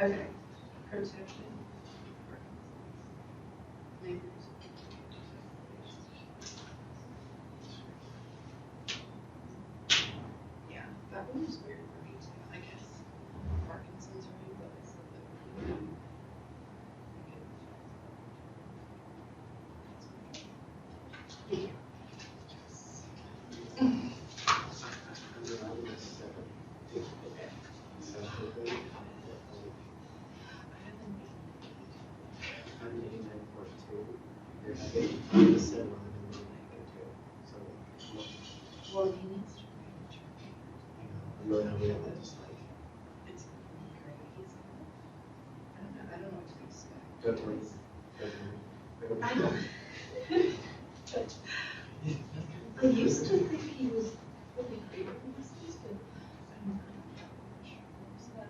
Okay. Protection. Yeah, that one was weird for me too. I guess Parkinson's right, but I said that. Well, he needs to reach it's great. I don't know what to expect. I don't. I used to think he was really great at this, but I'm not sure. What was that?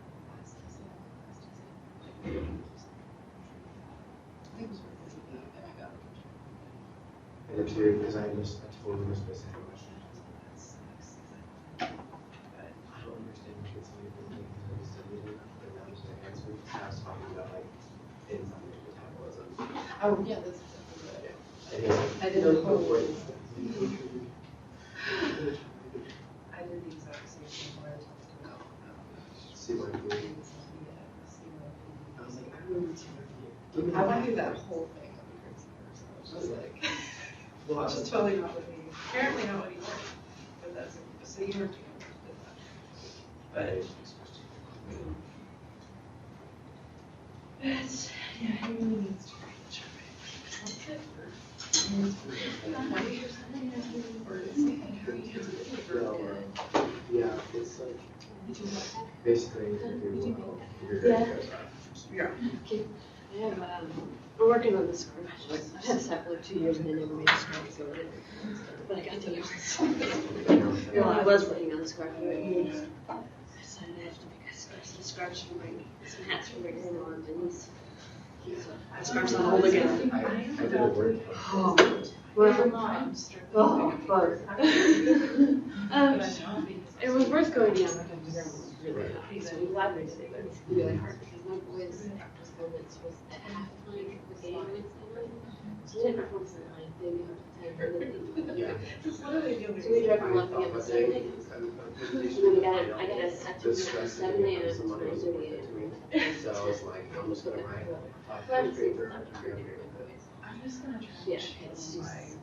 I think it was really good, and I got it. And it's weird because I totally missed my second question. That sucks. But I don't understand what it's like when I studied it, but now just my answer. I was talking about like enzyme metabolism. Oh, yeah, that's exactly what I did. I did the exact same thing where I talked about CYP. I was like, I want to do that whole thing. I was like, well, just totally not what he, apparently not what he wanted. But that's, so you were doing that. But, it's, yeah, he really needs to reach right. Yeah, it's like basically you're Yeah. I'm working on the script. I had sat for like 2 years and I never made a script, so I didn't. But I got to use it. Well, I was working on the script. I decided I have to make some scarves for my, some hats for my grandma and Denise. So, scarves on hold again. I did a word. Well, but it was worth going down because my grandma was really happy, so I'm glad we did it, but it's really hard because my boys' performance was at halftime of the game Wednesday night. So they didn't perform for 9, they knew how to 10, and then Yeah. so we drove from Lufkin on Saturday. And then I got a tattoo from 7 a.m. to 9:30 a.m. So I was like, I'm just gonna write. I'm just gonna try. Yeah,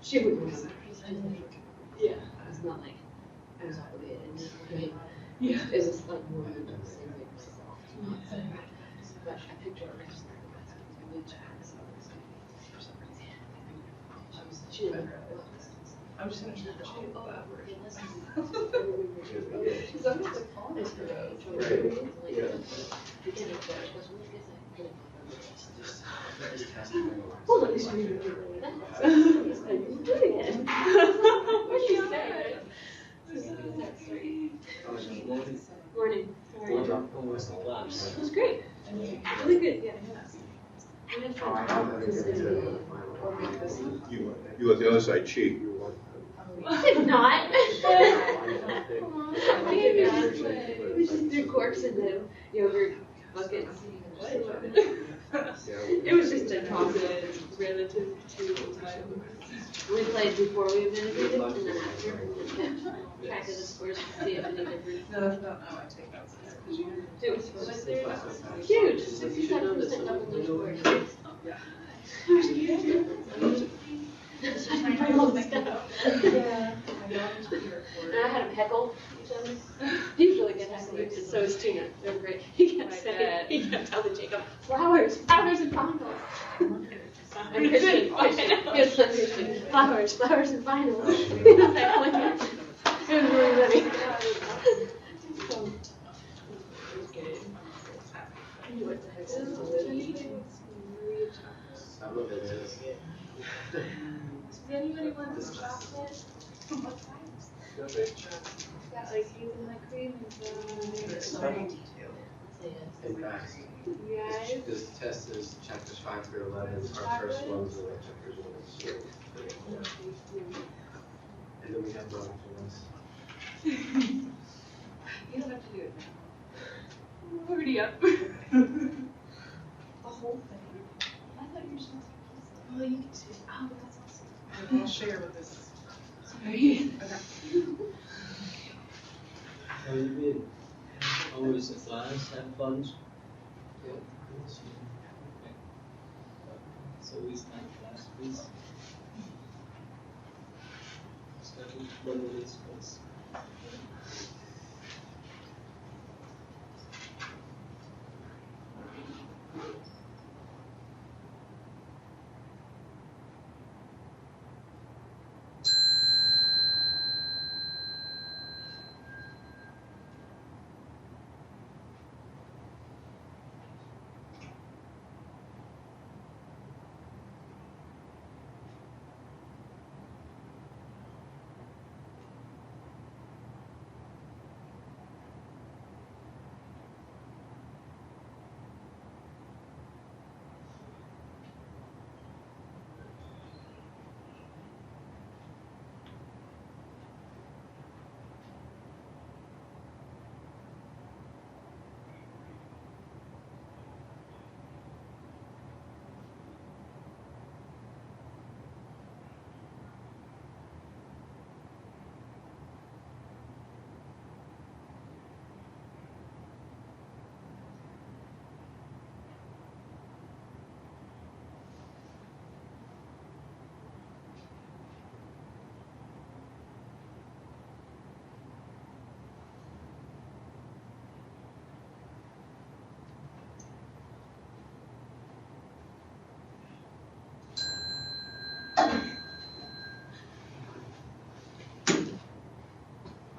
she would be. Yeah, it's not like I was obligated. Yeah, it was like more than the same way for but I picked her up because I moved to her. She didn't know what it was. I'm just going to change that. She's always like, oh, it's well, at least you didn't do that. You're doing it. What'd she say? Morning. How are you? It was great. Really good, yeah. We had fun talking. You let the other side cheat. I did not. We just threw corks in the yogurt buckets. It was just a toss relative to time. We played before we immigrated and then after and kept track of the scores to see if any difference. No, that's not how I take notes. It was huge. 67% double digit scores. Yeah. And I had him heckle each other. He's really good heckling, and so is Tina. They're great. He kept saying, he kept telling Jacob, flowers, flowers and finals. I'm Christian. Yes, I'm Christian. Flowers, flowers and finals. He was heckling him. It was really funny. So, it was good. He went to heckle. Some of it is. Does anybody want this chocolate? What size? Yeah, like hazelnut cream and It's the in fact, guys. this test is chapters 5 through 11. Our first ones are like chapters 1 and 2. And then we have mindfulness. You don't have to do it now. I'm already up. The whole thing? I thought you were supposed to. Well, you can see. Oh, that's awesome. I'll share with this. Sorry. Okay. How you been? How was the class? Have fun? Yeah. Okay. So it's not class, please. Start with 1 minute first.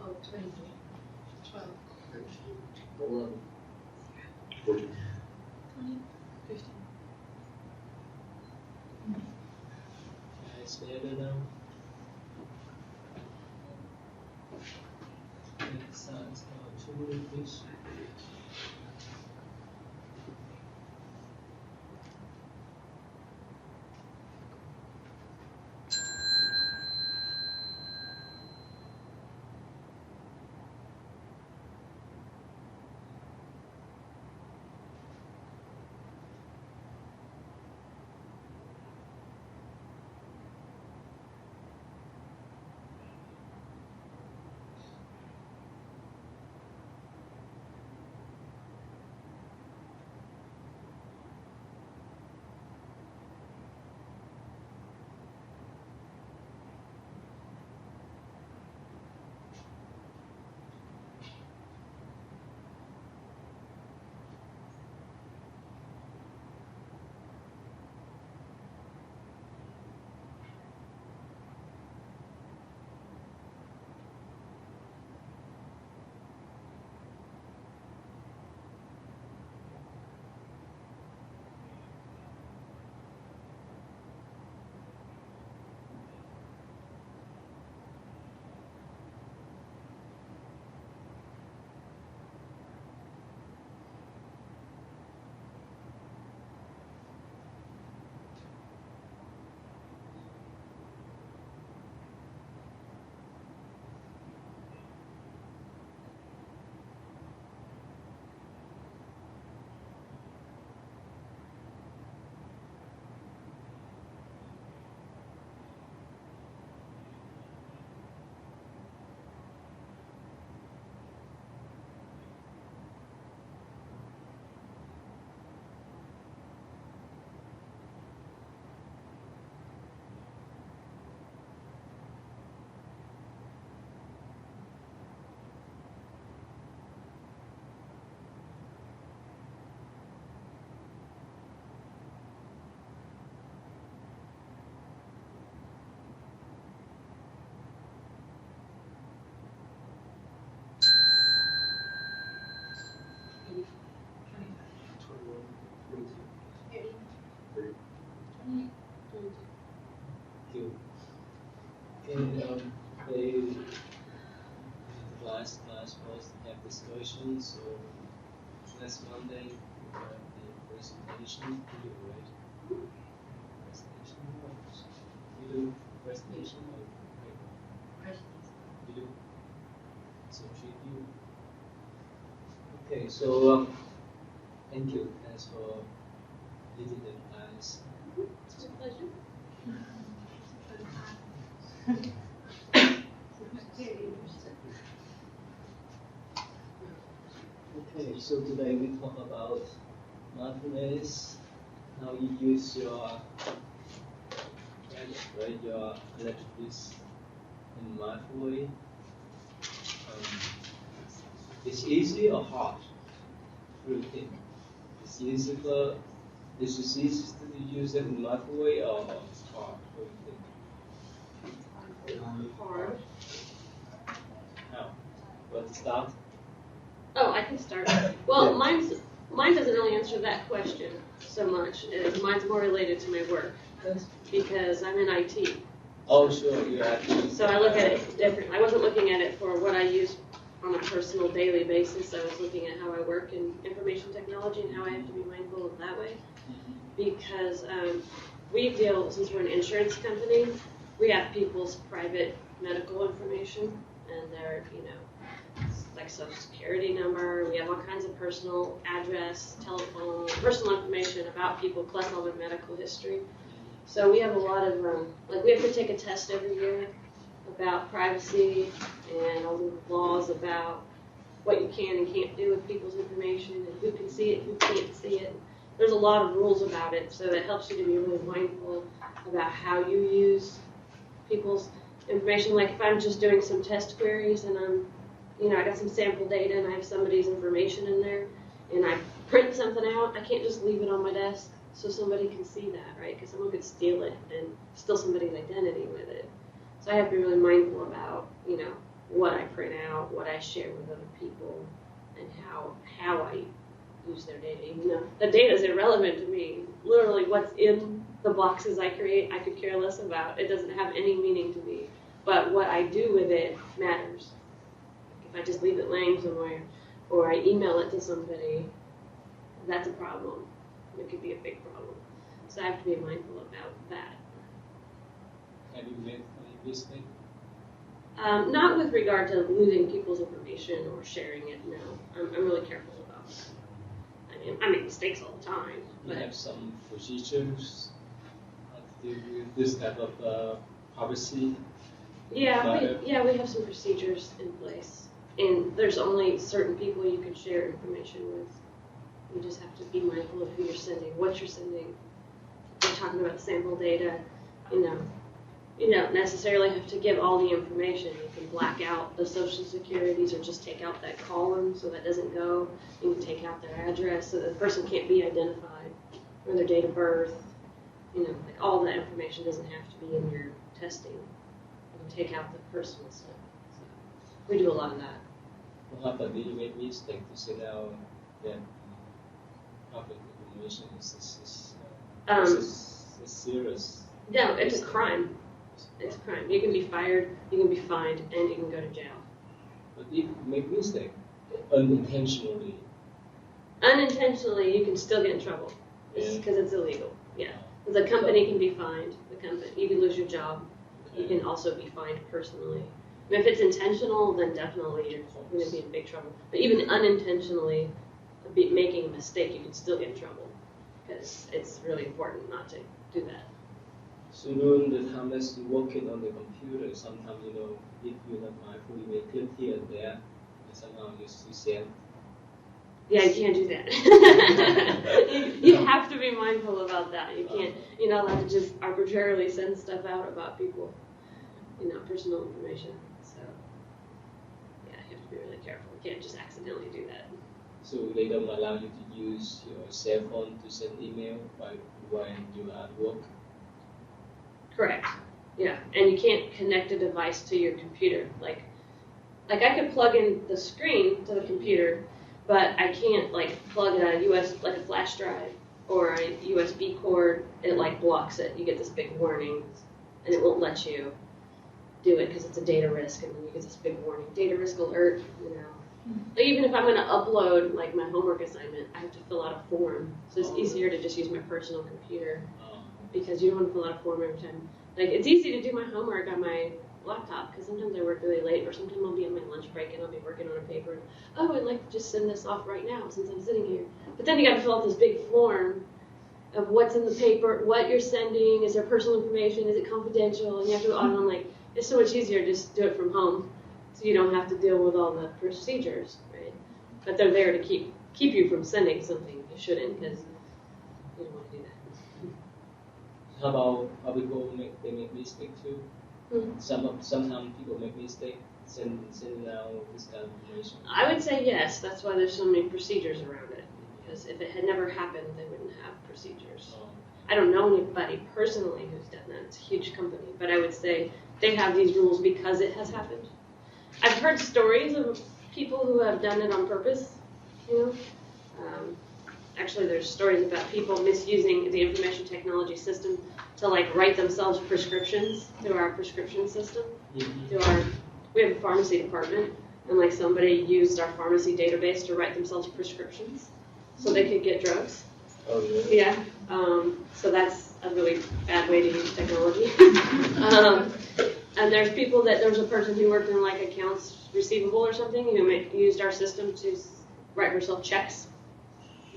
Oh, 23. 12. 11. 14. 20. 15. I stand now. Next side's now 2 minutes, please. And the last class was to have discussions. So last Monday we have the presentation. You do, right? Presentation. You do presentation. Right? You do. So she do. Okay, so Thank you. Thanks for leading the class. It's my pleasure. Okay, so today we talk about mindfulness, how you use your electricity in mindful way. It's easy or hard? What do you think? It's easy to use it in mindful way or it's hard? What do you think? Hard. How? Want to start? Oh, I can start. Well, Yeah. mine doesn't really answer that question so much. Mine's more related to my work because I'm in IT. Oh, sure, you're actually. So I look at it different. I wasn't looking at it for what I use on a personal daily basis. I was looking at how I work in information technology and how I have to be mindful of that way. Because we deal, since we're an insurance company, we have people's private medical information and their, like social security number. We have all kinds of personal address, telephone, personal information about people, plus all their medical history. So we have a lot of, we have to take a test every year about privacy and all the laws about what you can and can't do with people's information and who can see it, who can't see it. There's a lot of rules about it, so it helps you to be really mindful about how you use people's information. Like if I'm just doing some test queries and I got some sample data and I have somebody's information in there and I print something out, I can't just leave it on my desk so somebody can see that, right? Because someone could steal it and steal somebody's identity with it. So I have to be really mindful about, what I print out, what I share with other people, and how I use their data. Even though the data is irrelevant to me, literally what's in the boxes I create, I could care less about. It doesn't have any meaning to me. But what I do with it matters. If I just leave it laying somewhere, or I email it to somebody, that's a problem. It could be a big problem. So I have to be mindful about that. Have you made any mistake? Not with regard to losing people's information or sharing it, no. I'm really careful about that. I make mistakes all the time. You But have some procedures to deal with this type of privacy? we have some procedures in place. And there's only certain people you can share information with. You just have to be mindful of who you're sending, what you're sending. If you're talking about sample data, you don't necessarily have to give all the information. You can black out the social securities or just take out that column so that doesn't go. You can take out their address so the person can't be identified or their date of birth. Like all that information doesn't have to be in your testing. You can take out the personal stuff. So we do a lot of that. What happened? Did you make mistake to say that public information is serious? No, it's a crime. It's a crime. You can be fired, you can be fined, and you can go to jail. But if you make mistake unintentionally. Unintentionally, you can still get in trouble. Because it's illegal. Yeah. The company can be fined. You can lose your job. Okay. You can also be fined personally. And if it's intentional, then definitely you're going to be in big trouble. But even unintentionally, making a mistake, you can still get in trouble. Because it's really important not to do that. So during the time that you're working on the computer, sometimes, if you're not mindful, you may click here and there, and somehow you send. Yeah, you can't do that. you have to be mindful about that. You're not allowed to just arbitrarily send stuff out about people, personal information. So, yeah, you have to be really careful. You can't just accidentally do that. So they don't allow you to use your cell phone to send email when you're at work? Correct. Yeah, and you can't connect a device to your computer. Like I could plug in the screen to the computer, but I can't plug a flash drive or a USB cord. It blocks it. You get this big warning, and it won't let you do it because it's a data risk, and then you get this big warning, data risk alert. Even if I'm going to upload my homework assignment, I have to fill out a form. So it's easier to just use my personal computer. Because you don't want to fill out a form every time. It's easy to do my homework on my laptop, because sometimes I work really late, or sometimes I'll be on my lunch break and I'll be working on a paper. Oh, I'd like to just send this off right now since I'm sitting here. But then you got to fill out this big form of what's in the paper, what you're sending, is there personal information, is it confidential, and you have to go on. I'm like, it's so much easier to just do it from home, so you don't have to deal with all the procedures, right? But they're there to keep you from sending something you shouldn't, because you don't want to do that. How about how people make mistake too? Mm-hmm. Sometimes people make mistake sending out this kind of information. I would say yes. That's why there's so many procedures around it. Because if it had never happened, they wouldn't have procedures. I don't know anybody personally who's done that. It's a huge company, but I would say they have these rules because it has happened. I've heard stories of people who have done it on purpose. Actually, there's stories about people misusing the information technology system to write themselves prescriptions through our prescription system. Mm-hmm. We have a pharmacy department, and somebody used our pharmacy database to write themselves prescriptions so they could get drugs. Oh, really? Yeah. So that's a really bad way to use technology. And there's a person who worked in accounts receivable or something who used our system to write herself checks.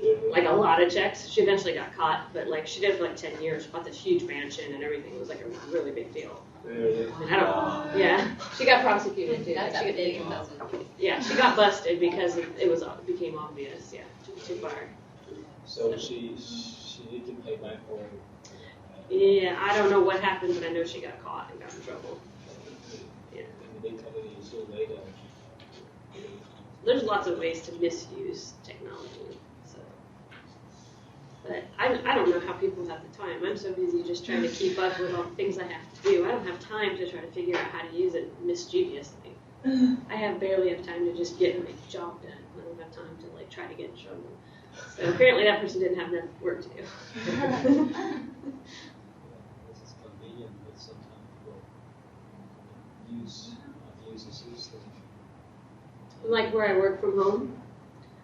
A lot of checks. She eventually got caught, but she did it for 10 years, bought this huge mansion and everything. It was a really big deal. Really? And I don't know. Yeah. She got prosecuted too. That's she big. Yeah, she got busted because it became obvious. Yeah, too far. So she need to pay back for it. Yeah, I don't know what happened, but I know she got caught and got in trouble. Yeah. And the big company is so later. There's lots of ways to misuse technology. But I don't know how people have the time. I'm so busy just trying to keep up with all the things I have to do. I don't have time to try to figure out how to use it mischievously. I barely have time to just get my job done. I don't have time to try to get in trouble. So apparently that person didn't have enough work to do. This is convenient, but sometimes people abuse the system. Where I work from home,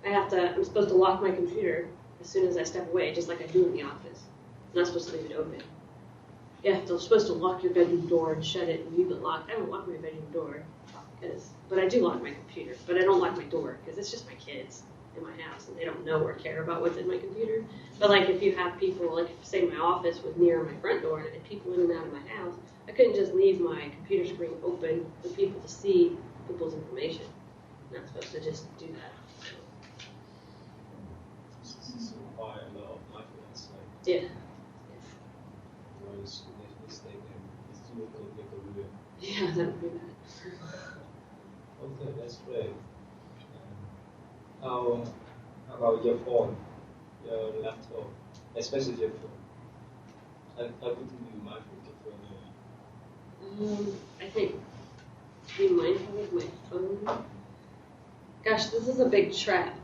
I'm supposed to lock my computer as soon as I step away, just like I do in the office. I'm not supposed to leave it open. Yeah, they're supposed to lock your bedroom door and shut it and leave it locked. I don't lock my bedroom door, but I do lock my computer. But I don't lock my door because it's just my kids in my house and they don't know or care about what's in my computer. But if you have people, say my office was near my front door and I had people in and out of my house, I couldn't just leave my computer screen open for people to see people's information. I'm not supposed to just do that. This requires a lot of mindfulness. Yeah. Otherwise, you make a mistake and it's difficult to make a real. Yeah, that would be bad. Okay, that's great. How about your phone, your laptop, especially your phone? How could you be mindful with your phone? I think be mindful with my phone. Gosh, this is a big trap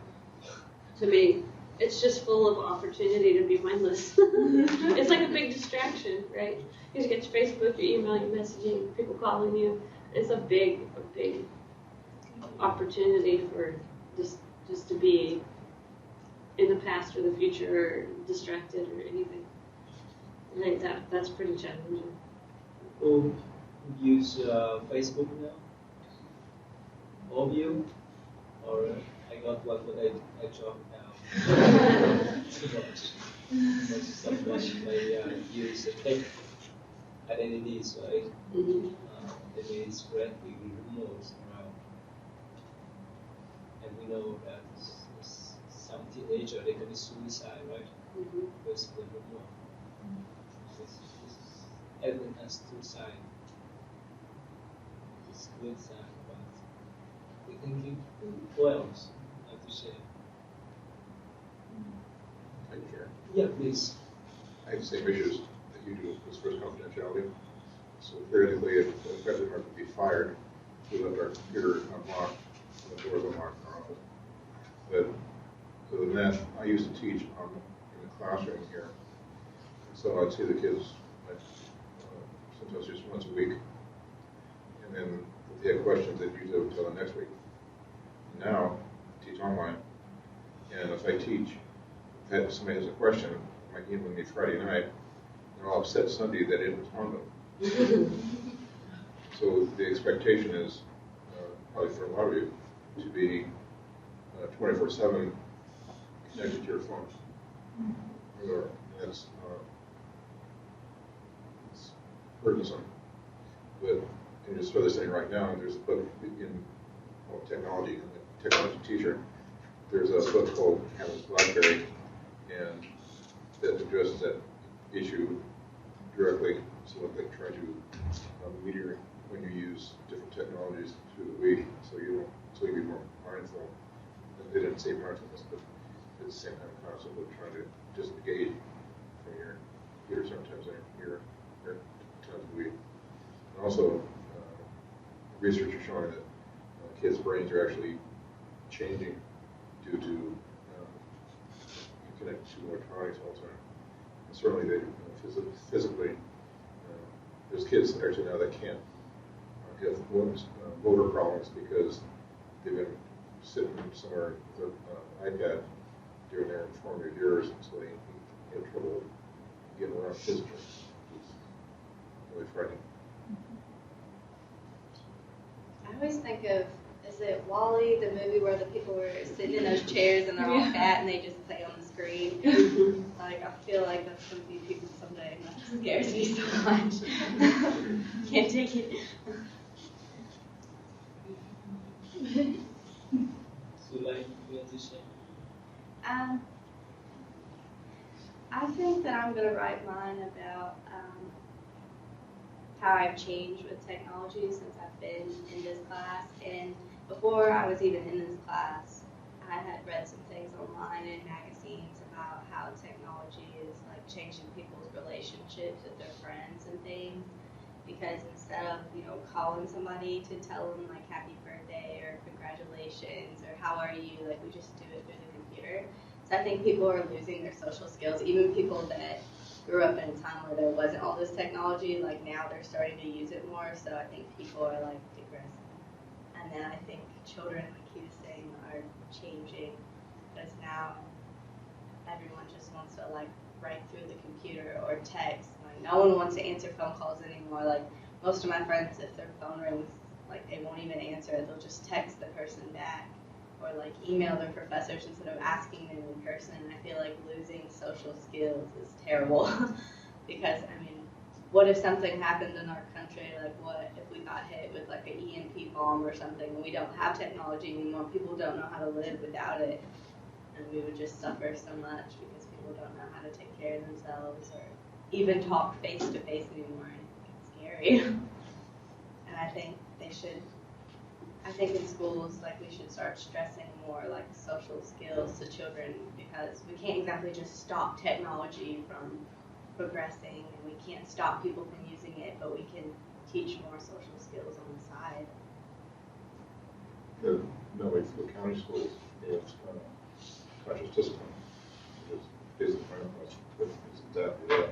to me. It's just full of opportunity to be mindless. It's like a big distraction, right? You just get your Facebook, your email, your messaging, people calling you. It's a big opportunity for just to be in the past or the future or distracted or anything. I think that's pretty challenging. Who use Facebook now? All of you? Or I got one, but I dropped out. Too much. Someone may use the fake identities, right? Mm-hmm. They may spread the rumors around. And we know that some teenager they commit suicide, right? Mm-hmm. Because the rumor. This everything has two sides. It's good side, but we thinking, what else? Have to share. I can share. Yeah, please. I have the same issues that you do as far as confidentiality. So theoretically, if the president were to be fired, we left our computer unlocked and the doors unlocked in our office. But other than that, I used to teach in the classroom here. So I'd see the kids sometimes just once a week. And then if they had questions, they'd use it until the next week. Now, I teach online. And if I teach, if somebody has a question, might email me Friday night, they're all upset Sunday that I didn't respond to them. So the expectation is, probably for a lot of you, to be 24/7 connected to your phone. Or that's it's burdensome. But and just for this thing right now, there's a book in technology, in the technology teacher. There's a book called Hammond's BlackBerry, and that addresses that issue directly. So like trying to meter when you use different technologies through the week, so you be more mindful. And they didn't say mindfulness, but it's the same kind of concept of trying to disengage from your computer sometimes your times a week. And also, research is showing that kids' brains are actually changing due to connected to electronics all the time. And certainly, they physically, there's kids actually now that can't have motor problems because they've been sitting somewhere with their iPad during their formative years, and so they have trouble getting around physically. It's really frightening. I always think of, is it WALL-E, the movie where the people were sitting in those chairs and they're all fat and they just play on the screen? Like, I feel like that's going to be people someday, and that scares me so much. Can't take it. So, like, you want to say? I think that I'm going to write mine about how I've changed with technology since I've been in this class. And before I was even in this class, I had read some things online in magazines about how technology is like changing people's relationships with their friends and things. Because instead of, calling somebody to tell them like happy birthday or congratulations or how are you, like we just do it through the computer. So I think people are losing their social skills, even people that grew up in a time where there wasn't all this technology, like now they're starting to use it more, so I think people are like digressing. And then I think children, like he was saying, are changing, because now everyone just wants to like write through the computer or text. Like no one wants to answer phone calls anymore. Like most of my friends, if their phone rings, like they won't even answer it, they'll just text the person back. Or like email their professors instead of asking them in person. I feel like losing social skills is terrible because what if something happened in our country? Like what if we got hit with like an EMP bomb or something and we don't have technology anymore? People don't know how to live without it, and we would just suffer so much because people don't know how to take care of themselves or even talk face to face anymore. I think it's scary. And I think in schools, like we should start stressing more like social skills to children, because we can't exactly just stop technology from progressing, and we can't stop people from using it, but we can teach more social skills on the side. No way for the county schools, it's conscious discipline. It's basically exactly that.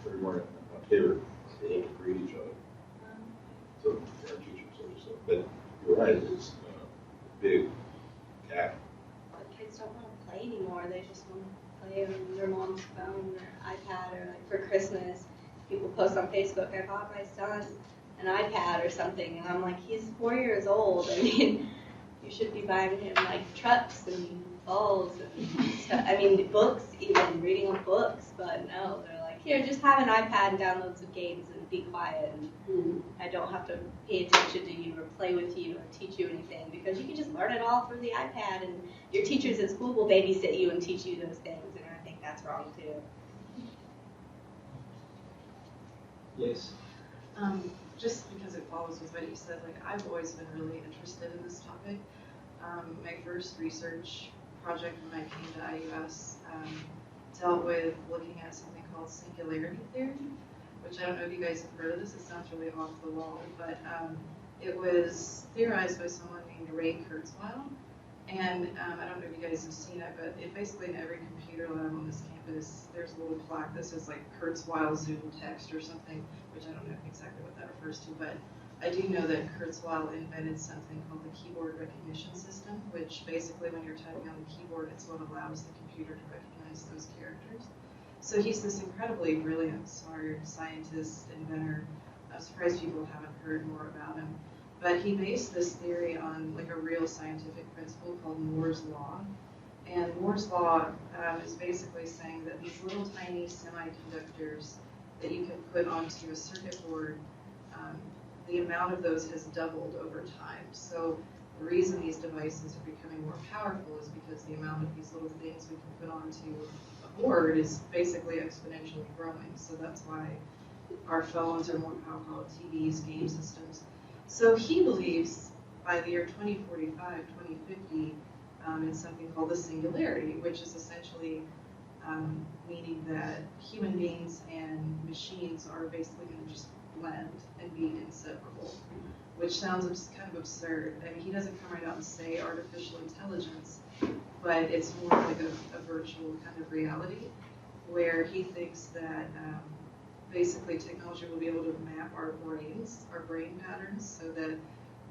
Every morning on paper, they have to greet each other. So our teachers, but you're right, it's a big gap. But kids don't want to play anymore. They just want to play on their mom's phone or iPad, or like for Christmas, people post on Facebook, I bought my son an iPad or something, and I'm like, he's 4 years old. I mean, you should be buying him like trucks and balls and stuff. Books, even reading on books, but no, they're like, here, just have an iPad and download some games and be quiet, and I don't have to pay attention to you or play with you or teach you anything, because you can just learn it all through the iPad, and your teachers at school will babysit you and teach you those things, and I think that's wrong too. Yes. Just because it follows with what you said, like I've always been really interested in this topic. My first research project when I came to IUS dealt with looking at something called singularity theory, which I don't know if you guys have heard of this. It sounds really off the wall, but it was theorized by someone named Ray Kurzweil. And I don't know if you guys have seen it, but basically in every computer lab on this campus, there's a little plaque that says like Kurzweil Zoom text or something, which I don't know exactly what that refers to, but I do know that Kurzweil invented something called the keyboard recognition system, which basically when you're typing on the keyboard, it's what allows the computer to recognize those characters. So he's this incredibly brilliant, smart scientist, inventor, I'm surprised people haven't heard more about him. But he based this theory on like a real scientific principle called Moore's Law. And Moore's Law is basically saying that these little tiny semiconductors that you can put onto a circuit board, the amount of those has doubled over time. So the reason these devices are becoming more powerful is because the amount of these little things we can put onto a board is basically exponentially growing. So that's why our phones are more powerful, TVs, game systems. So he believes by the year 2045, 2050, in something called the singularity, which is essentially meaning that human beings and machines are basically going to just blend and be inseparable, which sounds kind of absurd. I mean, he doesn't come right out and say artificial intelligence, but it's more like a virtual kind of reality where he thinks that basically technology will be able to map our brains, our brain patterns, so that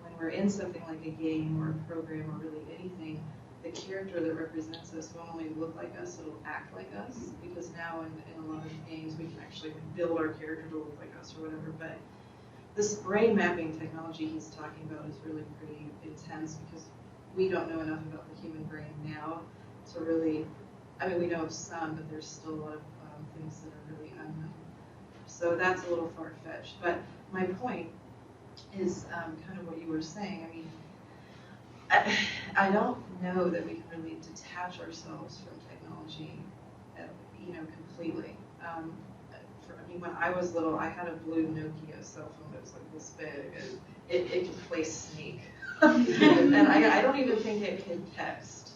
when we're in something like a game or a program or really anything, the character that represents us won't only look like us, it'll act like us, because now in a lot of games we can actually build our character to look like us or whatever, but this brain mapping technology he's talking about is really pretty intense because we don't know enough about the human brain now to really, I mean, we know of some, but there's still a lot of things that are really unknown. So that's a little far-fetched, but my point is kind of what you were saying. I mean, I don't know that we can really detach ourselves from technology, completely. I mean, when I was little, I had a blue Nokia cell phone that was like this big, and it could play Snake. And I don't even think it could text.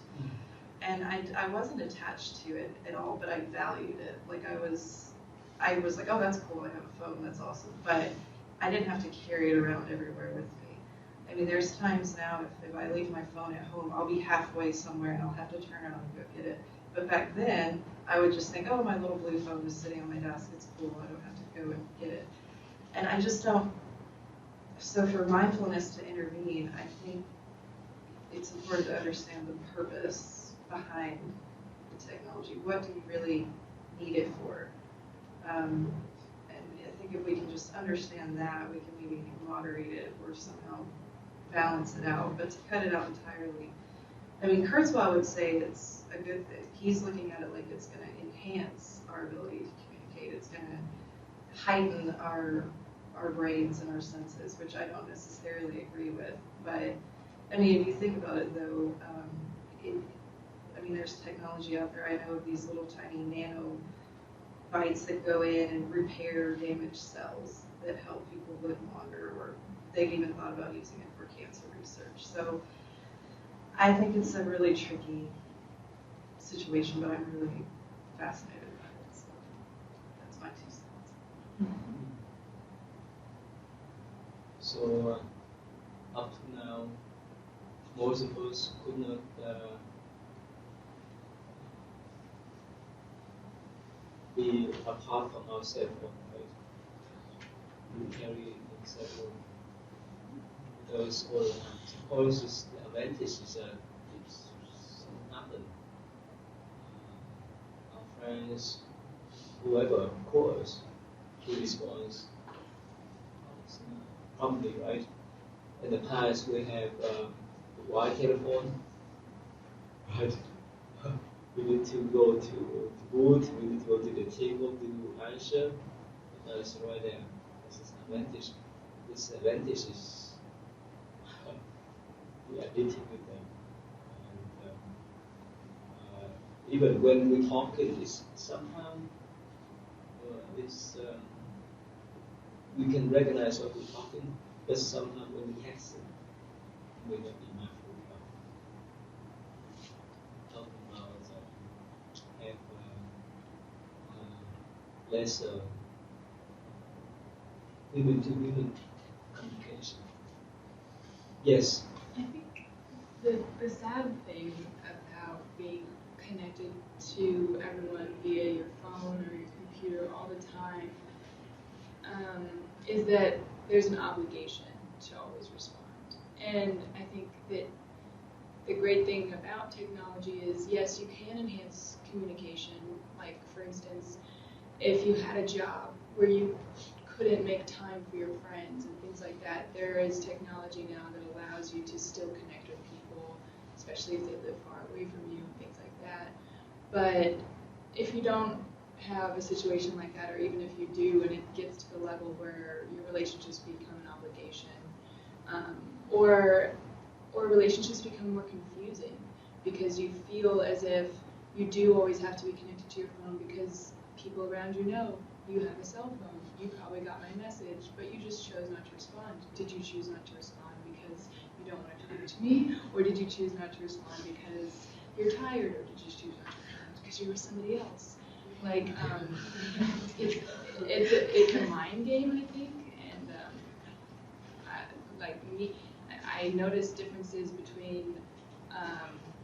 And I wasn't attached to it at all, but I valued it. Like I was like, oh, that's cool, I have a phone, that's awesome. But I didn't have to carry it around everywhere with me. I mean, there's times now, if I leave my phone at home, I'll be halfway somewhere and I'll have to turn around and go get it. But back then, I would just think, oh, my little blue phone is sitting on my desk, it's cool, I don't have to go and get it. And I just don't, so for mindfulness to intervene, I think it's important to understand the purpose behind the technology. What do we really need it for? And I think if we can just understand that, we can maybe moderate it or somehow balance it out. But to cut it out entirely, I mean, Kurzweil would say it's a good thing. He's looking at it like it's going to enhance our ability to communicate. It's going to heighten our brains and our senses, which I don't necessarily agree with. But, I mean, if you think about it, though, there's technology out there. I know of these little tiny nanobites that go in and repair damaged cells that help people live longer, or they've even thought about using it for cancer research. So I think it's a really tricky situation, but I'm really fascinated by it. So that's my 2 cents. So up to now, most of us could not be apart from our cell phone, right? We carry in cell phone those all the time. Of course, the advantage is that it's nothing. Our friends, whoever calls us, who responds, promptly, right? In the past, we have the wire telephone, right? We need to go to the booth, we need to go to the table to answer. It's right there. This is an advantage. This advantage is we are dating with them. And, even when we talk, it's somehow we can recognize what we're talking, but somehow when we exit, we may not be mindful about talking about have less human-to-human communication. Yes. I think the sad thing about being connected to everyone via your phone or your computer all the time is that there's an obligation to always respond. And I think that the great thing about technology is, yes, you can enhance communication. Like, for instance, if you had a job where you couldn't make time for your friends and things like that. There is technology now that allows you to still connect with people, especially if they live far away from you and things like that. But if you don't have a situation like that, or even if you do, and it gets to the level where your relationships become an obligation, or relationships become more confusing because you feel as if you do always have to be connected to your phone because people around you know you have a cell phone. You probably got my message, but you just chose not to respond. Did you choose not to respond because you don't want to talk to me, or did you choose not to respond because you're tired, or did you choose not to respond because you were somebody else? Like, it's a mind game, I think, and I noticed differences between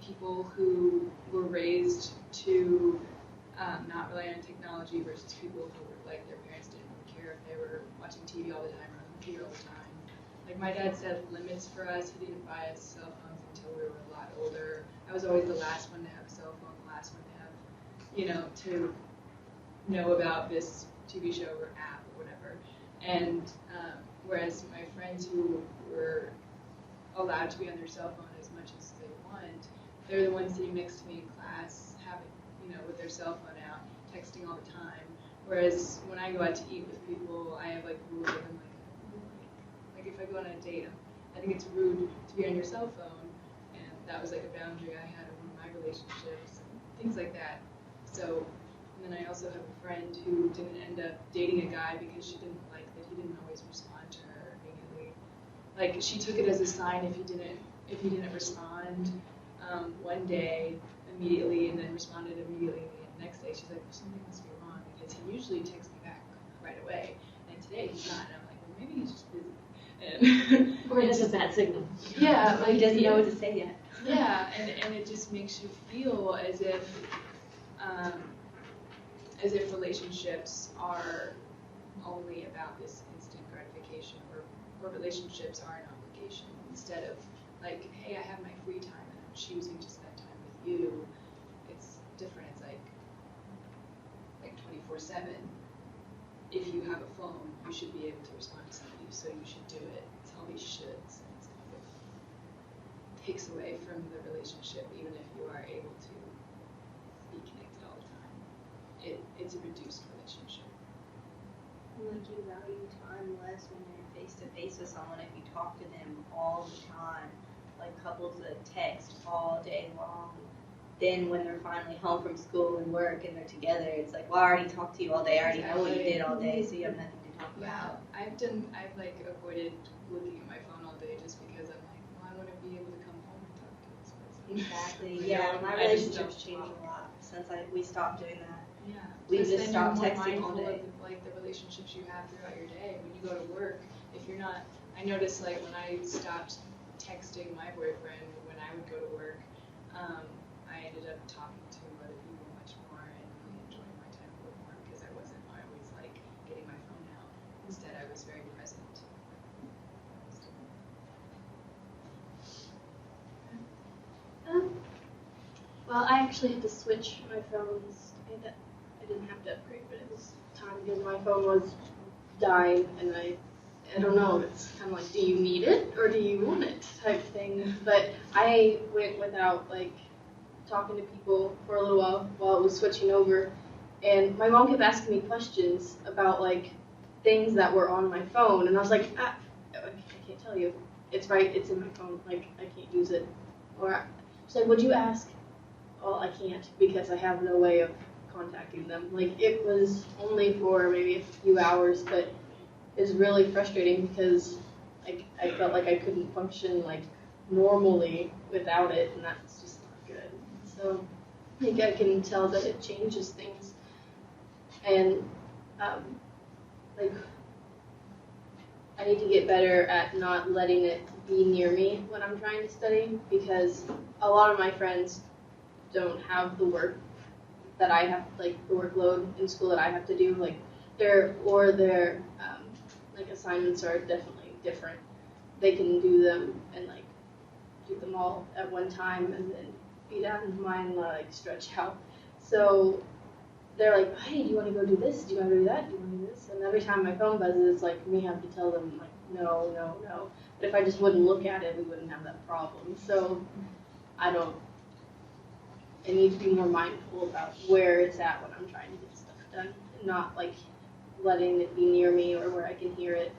people who were raised to not rely on technology versus people who were like their parents didn't really care if they were watching TV all the time or on the computer all the time. Like my dad set limits for us. He didn't buy us cell phones until we were a lot older. I was always the last one to have a cell phone, the last one to have, to know about this TV show or app or whatever. And whereas my friends who were allowed to be on their cell phone as much as they want, they're the ones sitting next to me in class, having, with their cell phone out, texting all the time. Whereas when I go out to eat with people, I have like rules. I'm like if I go on a date, I think it's rude to be on your cell phone, and that was like a boundary I had in one of my relationships and things like that. So, and then I also have a friend who didn't end up dating a guy because she didn't like that he didn't always respond to her immediately. Like she took it as a sign if he didn't respond one day immediately and then responded immediately the next day. She's like, well, something must be wrong because he usually texts me back right away, and today he's not. And I'm like, well, maybe he's just busy. And or it's a bad signal. Yeah, Like he doesn't know what to say yet. Yeah, and it just makes you feel as if relationships are only about this instant gratification, or relationships are an obligation instead of like, hey, I have my free time and I'm choosing to spend time with you. It's different. It's like 24/7. If you have a phone, you should be able to respond to somebody, so you should do it. It's all these shoulds. And it kind of takes away from the relationship, even if you are able to be connected all the time. It's a reduced relationship. Like you value time less when you're face to face with someone if you talk to them all the time. Like couples that text all day long. Then when they're finally home from school and work and they're together, it's like, well, I already talked to you all day. I already know what you did all day, so you have nothing to talk about. I've like avoided looking at my phone all day just because I'm like, well, I want to be able to come home and talk to this person. Exactly. Yeah, my relationships changed a lot since we stopped doing that. Yeah. We just stopped texting all mindful day. of like the relationships you have throughout your day. When you go to work, if you're not, I noticed like when I stopped texting my boyfriend when I would go to work, I ended up talking to other people much more and really enjoying my time at work more because I wasn't always like getting my phone out. Instead, I was very present. Well, I actually had to switch my phones. I didn't have to upgrade, but it was time because my phone was dying, and I don't know. It's kind of like, do you need it or do you want it type thing. But I went without like talking to people for a little while it was switching over, and my mom kept asking me questions about like things that were on my phone, and I was like, I can't tell you. It's in my phone. Like I can't use it. Or she's like, would you ask? Well, I can't because I have no way of contacting them. Like it was only for maybe a few hours, but it was really frustrating because like I felt like I couldn't function like normally without it, and that's just not good. So I think I can tell that it changes things, and like I need to get better at not letting it be near me when I'm trying to study, because a lot of my friends don't have the work that I have, like the workload in school that I have to do, like their like assignments are definitely different. They can do them and like do them all at one time and then be done. Mine like stretch out. So they're like, hey, do you want to go do this? Do you want to do that? Do you want to do this? And every time my phone buzzes, it's like me having to tell them, like, no, no, no. But if I just wouldn't look at it, we wouldn't have that problem. So I need to be more mindful about where it's at when I'm trying to get stuff done, and not like letting it be near me or where I can hear it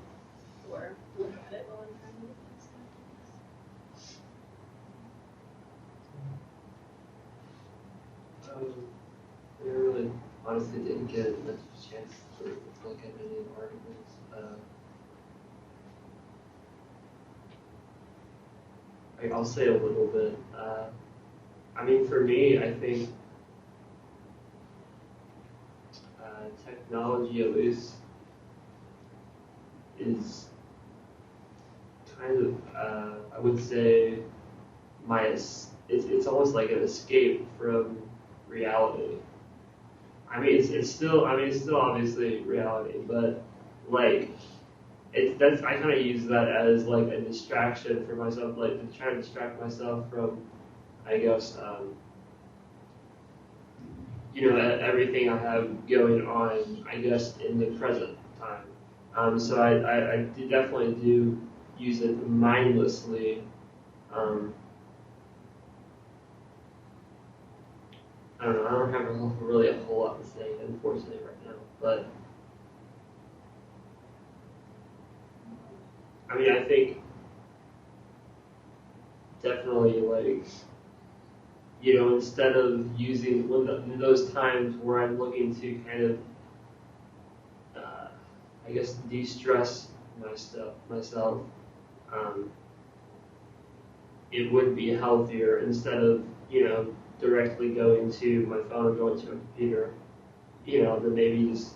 or look at it while I'm trying to get things done. I really honestly didn't get much of a chance to look at any of the articles. I'll say a little bit. I mean, for me, I think technology at least is kind of, I would say, it's almost like an escape from reality. I mean, it's still obviously reality, but like, I kind of use that as like a distraction for myself, like to try to distract myself from, I guess, everything I have going on, I guess, in the present time. So I definitely do use it mindlessly. I don't know, I don't have really a whole lot to say, unfortunately, right now, but I mean, I think definitely, like, instead of using in those times where I'm looking to kind of, I guess, de-stress myself, it would be healthier instead of, directly going to my phone or going to a computer, then maybe just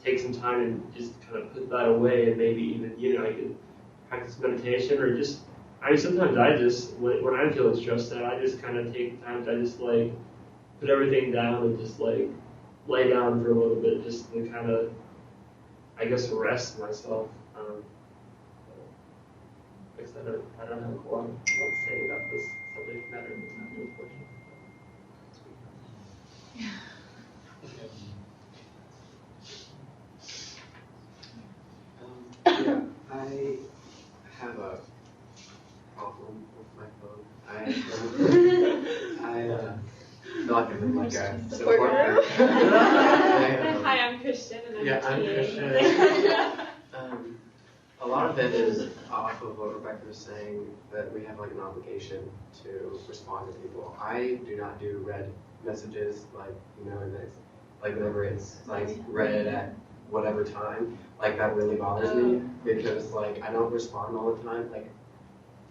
take some time and just kind of put that away, and maybe even, I could practice meditation, or just, I mean, sometimes I just, when I'm feeling stressed out, I just kind of take time to just like put everything down and just like lay down for a little bit, just to kind of, I guess, rest myself. I guess I don't have a lot to say about this subject matter, unfortunately. Yeah, I have a problem with my phone. I feel like I'm in like a support group. Hi, I'm Christian, and I'm I'm TA. Christian. A lot of it is off of what Rebecca was saying, that we have like an obligation to respond to people. I do not do read messages, like, and it's like whenever it's like read at whatever time, like that really bothers me, because like I don't respond all the time. Like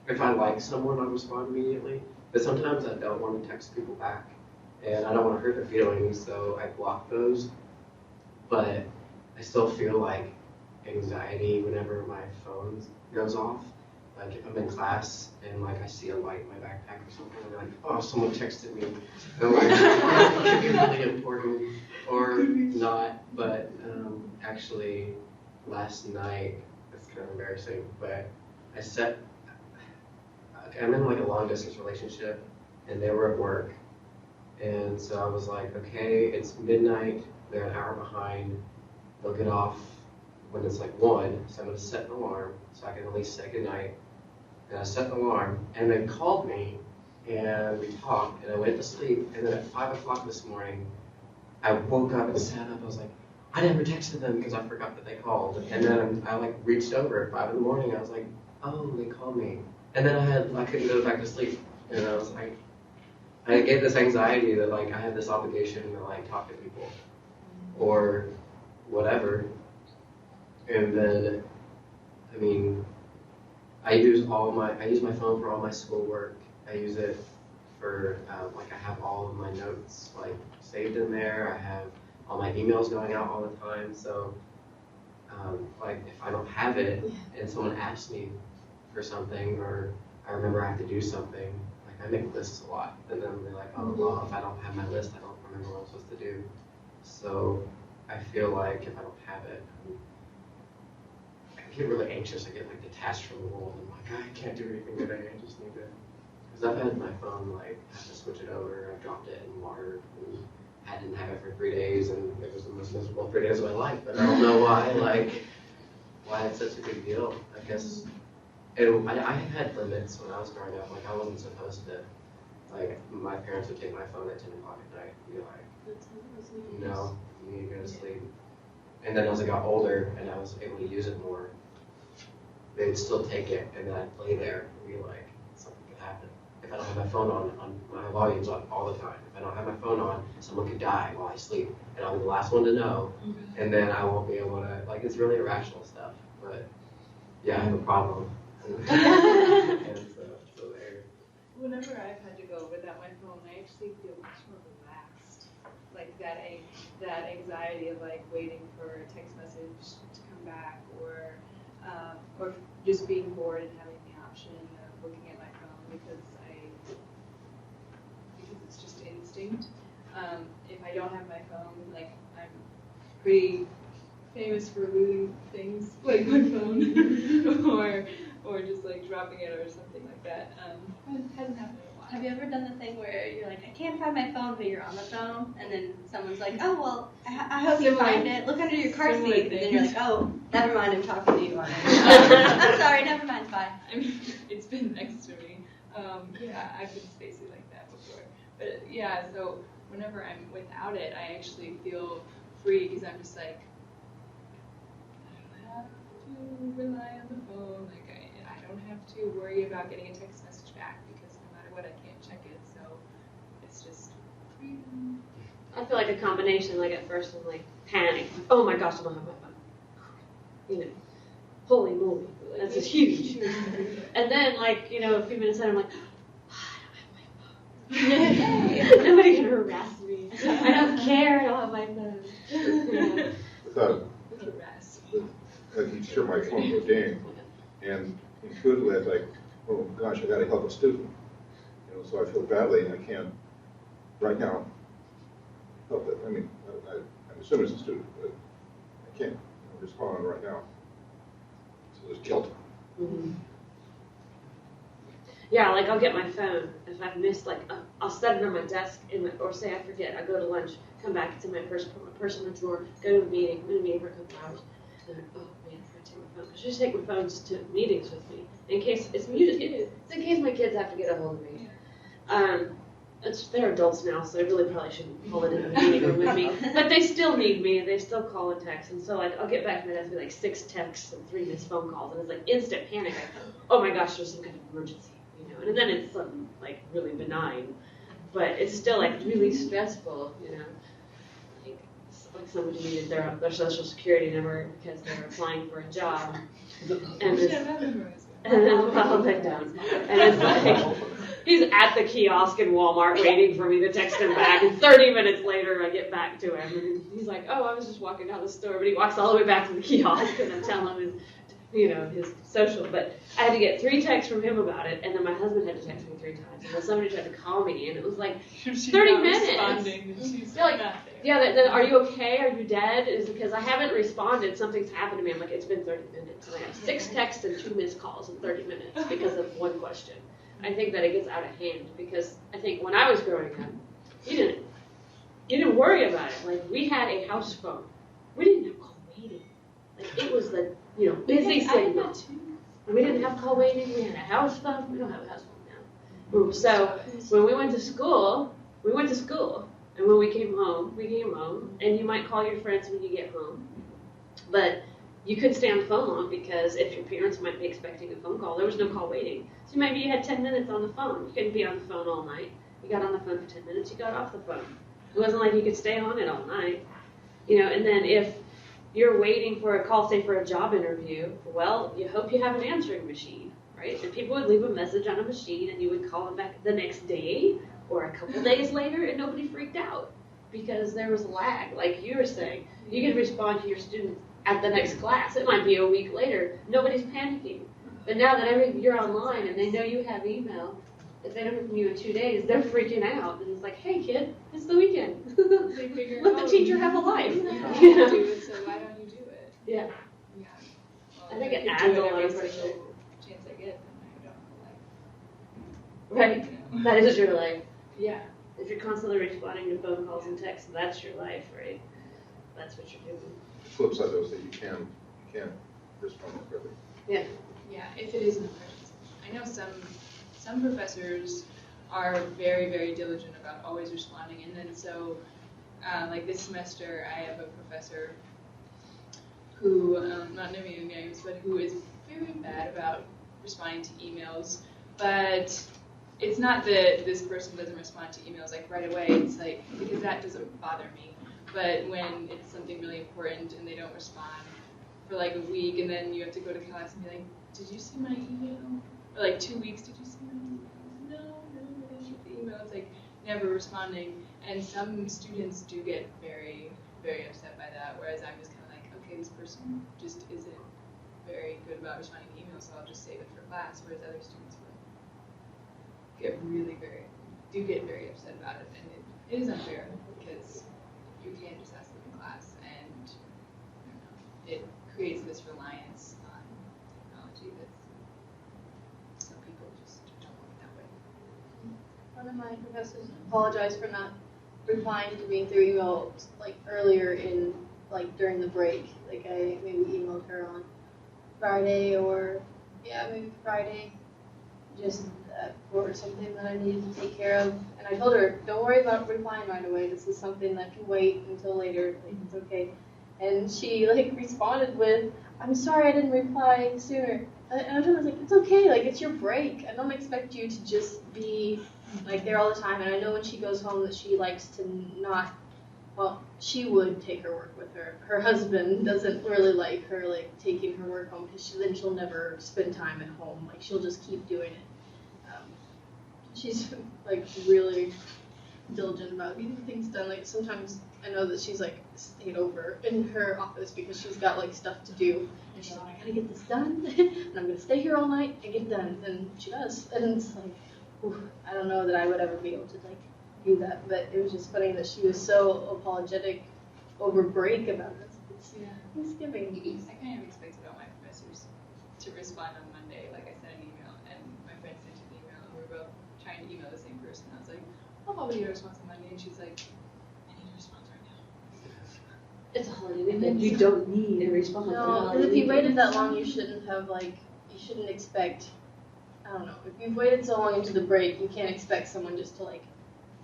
if I like someone, I'll respond immediately, but sometimes I don't want to text people back, and I don't want to hurt their feelings, so I block those. But I still feel like anxiety whenever my phone goes off. Like if I'm in class and like I see a light in my backpack or something, I'm like, oh, someone texted me. And like, it could be really important or not. But actually, last night, it's kind of embarrassing, but I'm in like a long distance relationship, and they were at work, and so I was like, okay, it's midnight, they're an hour behind, they'll get off when it's like 1, so I'm going to set an alarm so I can at least say goodnight. And I set an alarm, and they called me, and we talked, and I went to sleep, and then at 5 o'clock this morning, I woke up and sat up. I was like, I never texted them because I forgot that they called. And then I like reached over at 5 in the morning. I was like, oh, they called me. And then I couldn't go back to sleep, and I was like, I get this anxiety that like I have this obligation to like talk to people or whatever. And then, I mean, I use my phone for all my schoolwork. I use it for, like I have all of my notes like saved in there. I have all my emails going out all the time. So, like if I don't have it and someone asks me for something, or I remember I have to do something, like I make lists a lot. And then they're like, oh, well, if I don't have my list, I don't remember what I'm supposed to do. So I feel like if I don't have it, I get really anxious. I get like detached from the world. I'm like, I can't do anything today. I just need to Because I've had my phone, like, had to switch it over, I dropped it in water, and I didn't have it for 3 days, and it was the most miserable 3 days of my life, but I don't know why, like, why it's such a big deal. I guess, and I had limits when I was growing up, like, I wasn't supposed to, like, my parents would take my phone at 10 o'clock at night, and be like, no, you need to go to sleep. And then as I got older, and I was able to use it more, they'd still take it, and then I'd lay there and be like, something could happen. If I don't have my phone on my volume's on all the time. If I don't have my phone on, someone could die while I sleep, and I'll be the last one to know, and then I won't be able to, like, it's really irrational stuff, but yeah, I have a problem. And so there. Whenever I've had to go without my phone, I actually feel much more relaxed. Like that anxiety of like waiting for a text message to come back, or just being bored and having the option of looking at my phone because it's just instinct. If I don't have my phone, like I'm pretty famous for losing things like my phone, or just like dropping it or something like that. It hasn't happened in a while. Have you ever done the thing where you're like, I can't find my phone, but you're on the phone, and then someone's like, oh, well, I hope you find it. Look under your car seat. And then you're like, oh, never mind, I'm talking to you on it. I'm sorry, never mind, bye. I mean, it's been next to me. Yeah, I've been spacey like that before. But yeah, so whenever I'm without it, I actually feel free because I'm just like, I don't have to rely on the phone. Like I don't have to worry about getting a text message back because no matter what, I can't check it. So it's just freedom. I feel like a combination. Like at first, I'm like panic. Oh my gosh, I don't have my phone. You know, holy moly, that's just huge. And then, like, you know, a few minutes later, I'm like, I don't have my phone. Nobody can harass me. I don't care. I don't have my phone. Yeah. I can share my phone with Dan, and intuitively I'm like, oh gosh, I got to help a student. You know, so I feel badly, and I can't right now help it. I mean, I'm assuming it's a student, but I can't respond right now. So there's guilt. Mm-hmm. Yeah, like I'll get my phone if I've missed, like I'll set it on my desk, or say I forget, I go to lunch, come back, it's in my purse, put my purse in my drawer, go to a meeting, I'm in a meeting for a couple hours, and I'm like, oh man, I forgot to take my phone. Because I just take my phones to meetings with me in case it's muted. It's in case my kids have to get a hold of me. They're adults now, so they really probably shouldn't pull it in a meeting room with me. But they still need me, and they still call and text. And so, like, I'll get back to my desk with, like, 6 texts and 3 missed phone calls. And it's, like, instant panic. Like, oh, my gosh, there's some kind of emergency, you know. And then it's something, like, really benign. But it's still, like, really stressful, you know. Like somebody needed their social security number because they were applying for a job. And then well, they don't. And it's like, he's at the kiosk in Walmart waiting for me to text him back, and 30 minutes later I get back to him, and he's like, oh, I was just walking down the store, but he walks all the way back to the kiosk, and I'm telling him his social, but I had to get 3 texts from him about it, and then my husband had to text me 3 times, and then somebody tried to call me, and it was like 30 minutes. You're like, then are you okay? Are you dead? Is because I haven't responded. Something's happened to me. I'm like, it's been 30 minutes, and I have 6 texts and 2 missed calls in 30 minutes because of one question. I think that it gets out of hand because I think when I was growing up, you didn't worry about it. Like, we had a house phone. We didn't have call waiting. Like, it was the busy signal. We didn't have call waiting. We had a house phone. We don't have a house phone now. So when we went to school, and when we came home, and you might call your friends when you get home, but you couldn't stay on the phone long because if your parents might be expecting a phone call, there was no call waiting. So maybe you had 10 minutes on the phone. You couldn't be on the phone all night. You got on the phone for 10 minutes, you got off the phone. It wasn't like you could stay on it all night. And then if you're waiting for a call, say for a job interview, well, you hope you have an answering machine, right? And people would leave a message on a machine and you would call them back the next day or a couple days later, and nobody freaked out because there was a lag. Like you were saying, you could respond to your students at the next class. It might be a week later. Nobody's panicking. But now that you're online and they know you have email, if they don't hear from you in 2 days, they're freaking out. And it's like, hey, kid, it's the weekend. Let the teacher have a life. Do it, so why don't you do it? Yeah. Yeah. Well, I think it could adds do a lot every of pressure. single chance I get, then I don't like. Right. You know? That is your life. Yeah. If you're constantly responding to phone calls and texts, that's your life, right? That's what you're doing. The flip side though is that you can respond quickly. Yeah. Yeah, if it is an emergency. I know some professors are very, very diligent about always responding, and then so, like this semester, I have a professor who, not naming any names, but who is very bad about responding to emails. But it's not that this person doesn't respond to emails like right away. It's like, because that doesn't bother me. But when it's something really important and they don't respond for like a week, and then you have to go to class and be like, did you see my email? Or like 2 weeks, did you see my email? No, I didn't get the email. It's like never responding. And some students do get very, very upset by that, whereas I'm just kind of like, okay, this person just isn't very good about responding to emails, so I'll just save it for class, whereas other students will get really get very upset about it. And it is unfair because you can't just ask them in class, and I don't know, it creates this reliance on technology that some people just don't want it that way. One of my professors apologized for not replying to me through email like earlier in like during the break. Like I maybe emailed her on Friday maybe Friday, just for something that I needed to take care of. And I told her, don't worry about replying right away. This is something that can wait until later. Like it's okay. And she like responded with, I'm sorry I didn't reply sooner. And I was like, it's okay. Like it's your break. I don't expect you to just be like there all the time. And I know when she goes home that she likes to not. Well, she would take her work with her. Her husband doesn't really like her like taking her work home because then she'll never spend time at home. Like she'll just keep doing it. She's like really diligent about getting things done. Like sometimes I know that she's like stayed over in her office because she's got like stuff to do. And she's like, I gotta get this done, and I'm gonna stay here all night and get it done. And she does. And it's like, ooh, I don't know that I would ever be able to like do that. But it was just funny that she was so apologetic over break about it. It's Thanksgiving. I kind of expected all my professors to respond on Monday. Like I sent an email, and my friend sent an email, and we were both trying to email the same person. I was like, I'll probably get a response on Monday, and she's like, I need a response right now. It's a holiday weekend. You don't need a response. No, because if you waited that long, you shouldn't expect, I don't know, if you've waited so long into the break, you can't expect someone just to like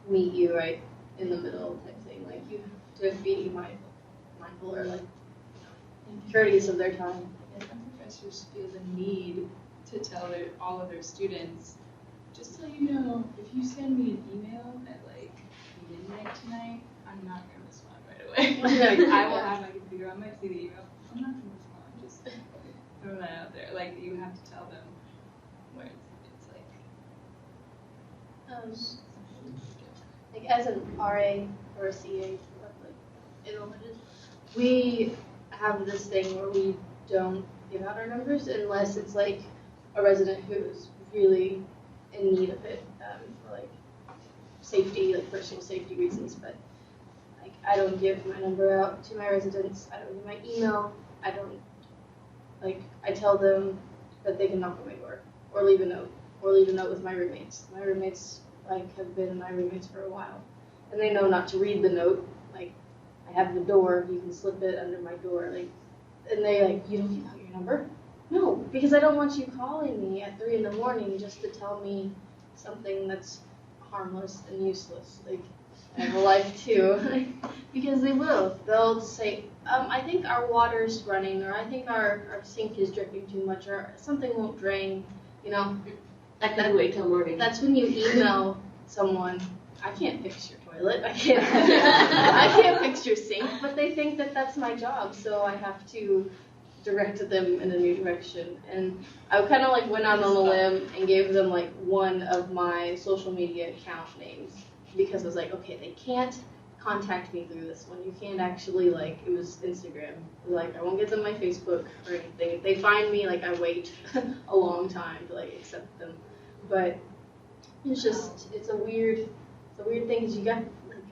meet you right in the middle type thing. Like you have to be mindful or like courteous of their time. And some professors feel the need to tell all of their students, just so you know, if you send me an email at like midnight tonight, I'm not going to respond right away. Like, I will have my computer, I might see the email, I'm not going to respond, just throw that out there. Like, you have to tell them where it's Like as an RA or a CA, like we have this thing where we don't give out our numbers unless it's like a resident who's really in need of it for like safety, like personal safety reasons. But like I don't give my number out to my residents. I don't give my email. I tell them that they can knock on my door or leave a note with my roommates. My roommates like have been my roommates for a while, and they know not to read the note. Like I have the door, you can slip it under my door. Like, and they like, you don't give out your number? No, because I don't want you calling me at 3 a.m. just to tell me something that's harmless and useless. Like I have a life too, because they will. They'll say, I think our water's running, or I think our sink is dripping too much, or something won't drain. You know. I couldn't wait till morning. That's when you email someone. I can't fix your toilet. I can't fix your sink. But they think that that's my job, so I have to direct them in a new direction. And I kind of like went out on a limb and gave them like one of my social media account names because I was like, okay, they can't contact me through this one. You can't actually like, it was Instagram. Like I won't give them my Facebook or anything. If they find me, like I wait a long time to like accept them. But it's just, it's a weird thing because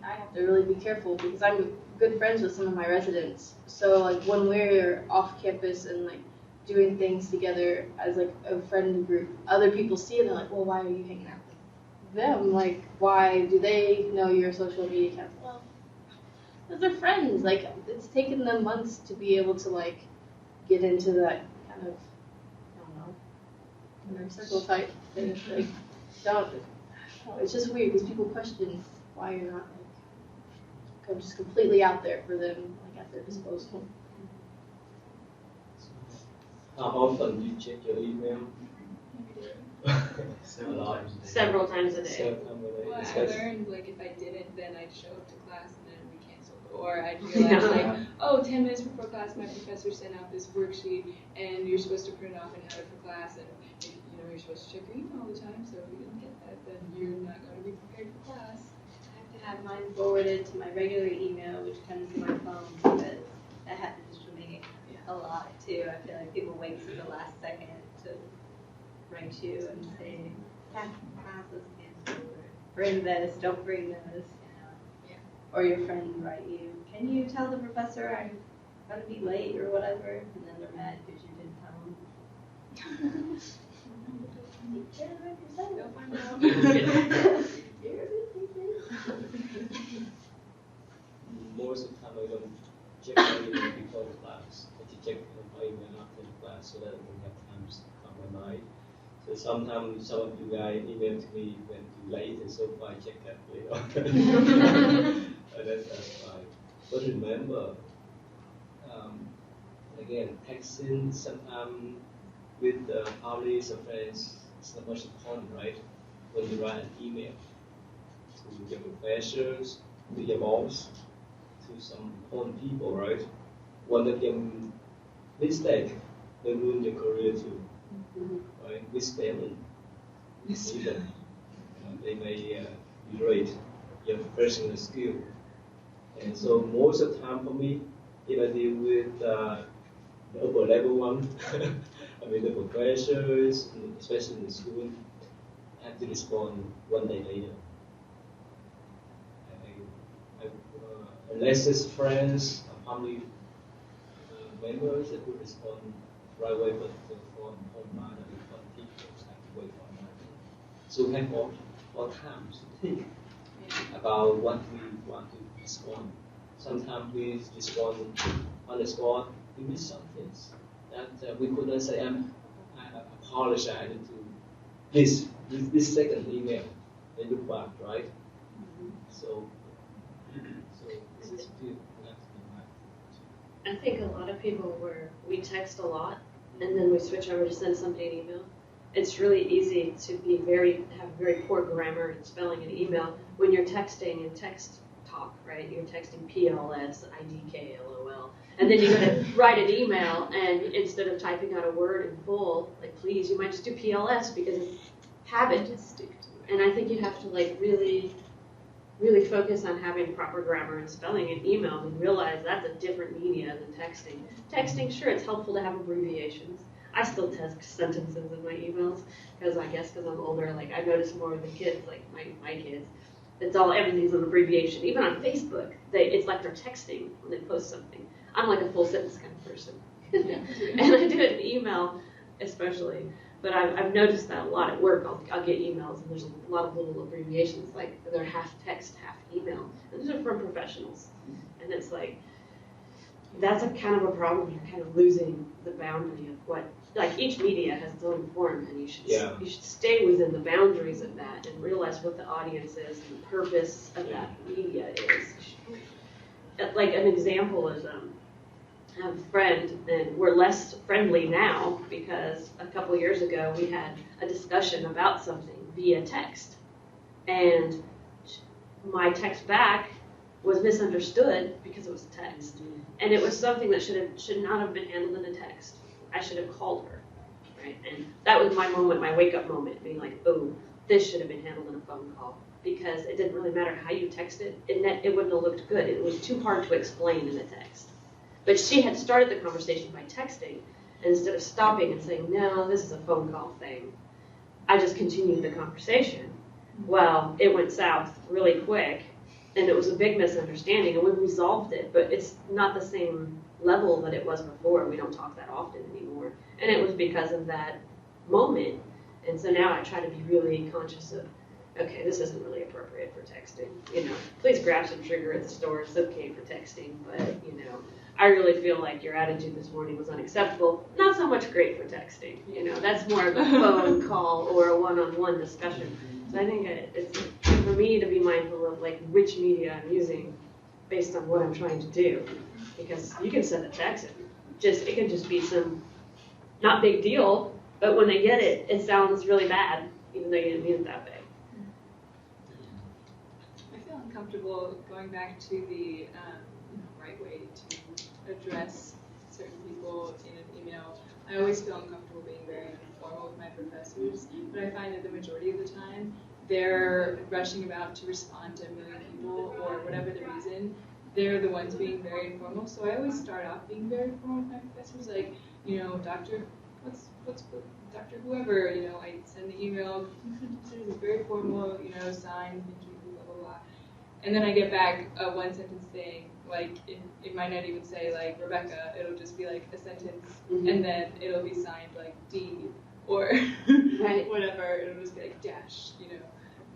I have to really be careful because I'm good friends with some of my residents. So like when we're off campus and like doing things together as like a friend group, other people see it and they're like, well, why are you hanging out them, like, why do they know your social media accounts? Well, because they're friends. Like, it's taken them months to be able to, like, get into that kind of, I don't know, inner circle type thing. Like, it's just weird because people question why you're not, like, just completely out there for them, like, at their disposal. How often do you check your email? Several times a day. Several times a day. Well, I Especially- learned, like, if I didn't, then I'd show up to class and then we canceled. Or I'd realize, like, oh, 10 minutes before class, my professor sent out this worksheet, and you're supposed to print it off and have it for class, and, if, you know, you're supposed to check your email all the time, so if you didn't get that, then you're not going to be prepared for class. I have to have mine forwarded to my regular email, which comes to my phone, because that happens to me a lot, too. I feel like people wait to the last second to write you and say, class is canceled, or bring this, don't bring this, you know. Yeah. Or your friend write you, can you tell the professor I'm going to be late or whatever? And then they're mad because you didn't tell them. They'll find out. Most of the time I don't check my email before class. I just check my email after the class so that I don't have time to come my mind. So sometimes some of you guys email to me when you're late, and so I check that later. That's fine. But remember, again, texting sometimes with families or friends is not much important, right? When you write an email to your professors, to your boss, to some important people, right? One of them mistake, they ruin your career too, right? Misspelling, even they may erase your professional skill. And so most of the time for me, if I deal with the upper level one, I mean the professors, especially in the school, I have to respond one day later. Unless it's friends or family members that would respond right away, but for mine and for teachers, I have to wait for a month. So we have all time to think about what we want to respond. Sometimes we respond on the spot, we miss some things that we couldn't say, I apologize to this second email. They look back, right? So this is good. I think a lot of people we text a lot and then we switch over to send somebody an email. It's really easy to have very poor grammar and spelling in email when you're texting and text talk, right? You're texting PLS, IDK, LOL. And then you're going to write an email and instead of typing out a word in full, like please, you might just do PLS because it's habit. And I think you have to like really focus on having proper grammar and spelling in email and realize that's a different media than texting. Texting, sure, it's helpful to have abbreviations. I still text sentences in my emails because I'm older, like I notice more of the kids, like my kids. Everything's an abbreviation. Even on Facebook, it's like they're texting when they post something. I'm like a full sentence kind of person. And I do it in email especially. But I've noticed that a lot at work. I'll get emails and there's a lot of little abbreviations, like they're half text, half email. And those are from professionals. And it's like, that's a kind of a problem. You're kind of losing the boundary of what, like each media has its own form and you should stay within the boundaries of that and realize what the audience is and the purpose of that media is. Like an example is, I have a friend, and we're less friendly now because a couple years ago we had a discussion about something via text. And my text back was misunderstood because it was a text. And it was something that should not have been handled in a text. I should have called her, right? And that was my moment, my wake-up moment, being like, oh, this should have been handled in a phone call. Because it didn't really matter how you texted, it wouldn't have looked good. It was too hard to explain in a text. But she had started the conversation by texting, and instead of stopping and saying, no, this is a phone call thing, I just continued the conversation. Well, it went south really quick, and it was a big misunderstanding, and we resolved it, but it's not the same level that it was before. We don't talk that often anymore. And it was because of that moment. And so now I try to be really conscious of okay, this isn't really appropriate for texting. Please grab some sugar at the store. It's okay for texting, but I really feel like your attitude this morning was unacceptable. Not so much great for texting. That's more of a phone call or a one-on-one discussion. So I think it's for me to be mindful of like which media I'm using based on what I'm trying to do, because you can send a text and it can just be some not big deal, but when they get it, it sounds really bad, even though you didn't mean it that way. I feel uncomfortable going back to the right way to address certain people in an email. I always feel uncomfortable being very informal with my professors, but I find that the majority of the time they're rushing about to respond to a million people, or whatever the reason, they're the ones being very informal. So I always start off being very formal with my professors, like, Doctor, what's Dr. Whoever, I send the email, it's very formal, signed, thank you, blah, blah, blah. And then I get back a one sentence thing, like, it might not even say, like, Rebecca, it'll just be, like, a sentence, and then it'll be signed, like, D, or Right. whatever, it'll just be, like, dash,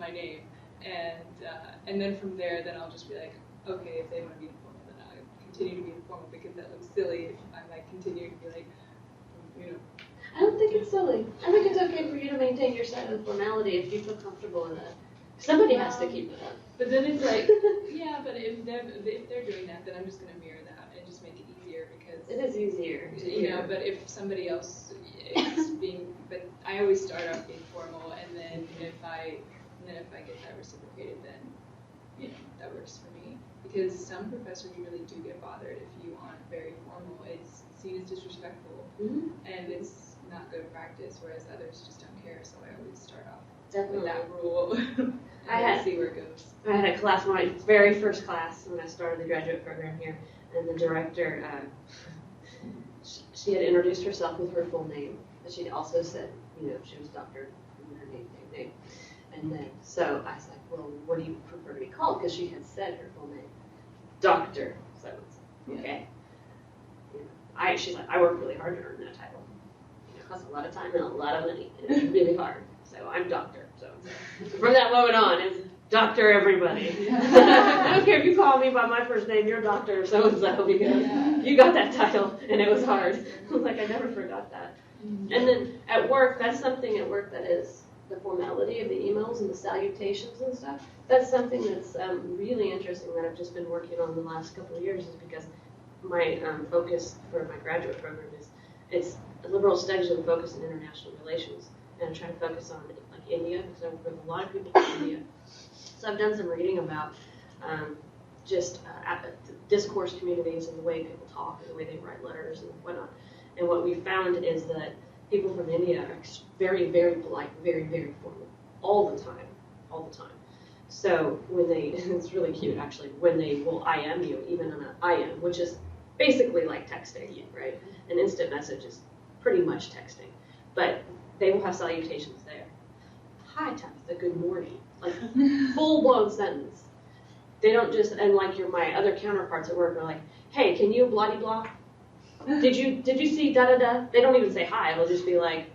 my name. And then from there, then I'll just be like, okay, if they want to be informal, then I'll continue to be informal, because that looks silly if I'm, like, continuing to be, like, I don't think it's silly. I think it's okay for you to maintain your side of formality if you feel comfortable in that. Somebody has to keep it up. But then it's like, yeah, but if they're doing that, then I'm just going to mirror that and just make it easier, because It is easier. But if somebody else is but I always start off being formal, and then if I get that reciprocated, then that works for me. Because some professors really do get bothered if you aren't very formal. It's seen as disrespectful, and it's not good practice, whereas others just don't care. So I always start off with that rule. and see where it goes. I had a class, my very first class when I started the graduate program here, and the director, she had introduced herself with her full name, but she also said, she was Dr. her name. And then, so I was like, well, what do you prefer to be called? Because she had said her full name. Doctor. So okay. She's like, I worked really hard to earn that title. It costs a lot of time and a lot of money, and it's really hard. So I'm doctor. So from that moment on, it's Doctor everybody. I don't care if you call me by my first name, you're Doctor so-and-so, because you got that title, and it was hard. I was like, I never forgot that. And then at work, that's something at work that is the formality of the emails and the salutations and stuff. That's something that's really interesting that I've just been working on the last couple of years, is because my focus for my graduate program is, it's liberal studies with a focus in international relations, and I'm trying to focus on like India, because I work with a lot of people from India. So I've done some reading about discourse communities and the way people talk and the way they write letters and whatnot. And what we found is that people from India are very, very polite, very, very formal, all the time. So when it's really cute actually, when they will IM you, even on an IM, which is basically like texting, right? An instant message is pretty much texting, but they will have salutations there. Hi, Tabitha, good morning. Like full-blown sentence. They don't just, and like my other counterparts at work are like, hey, can you blah blah? Did you see da da da? They don't even say hi. They'll just be like,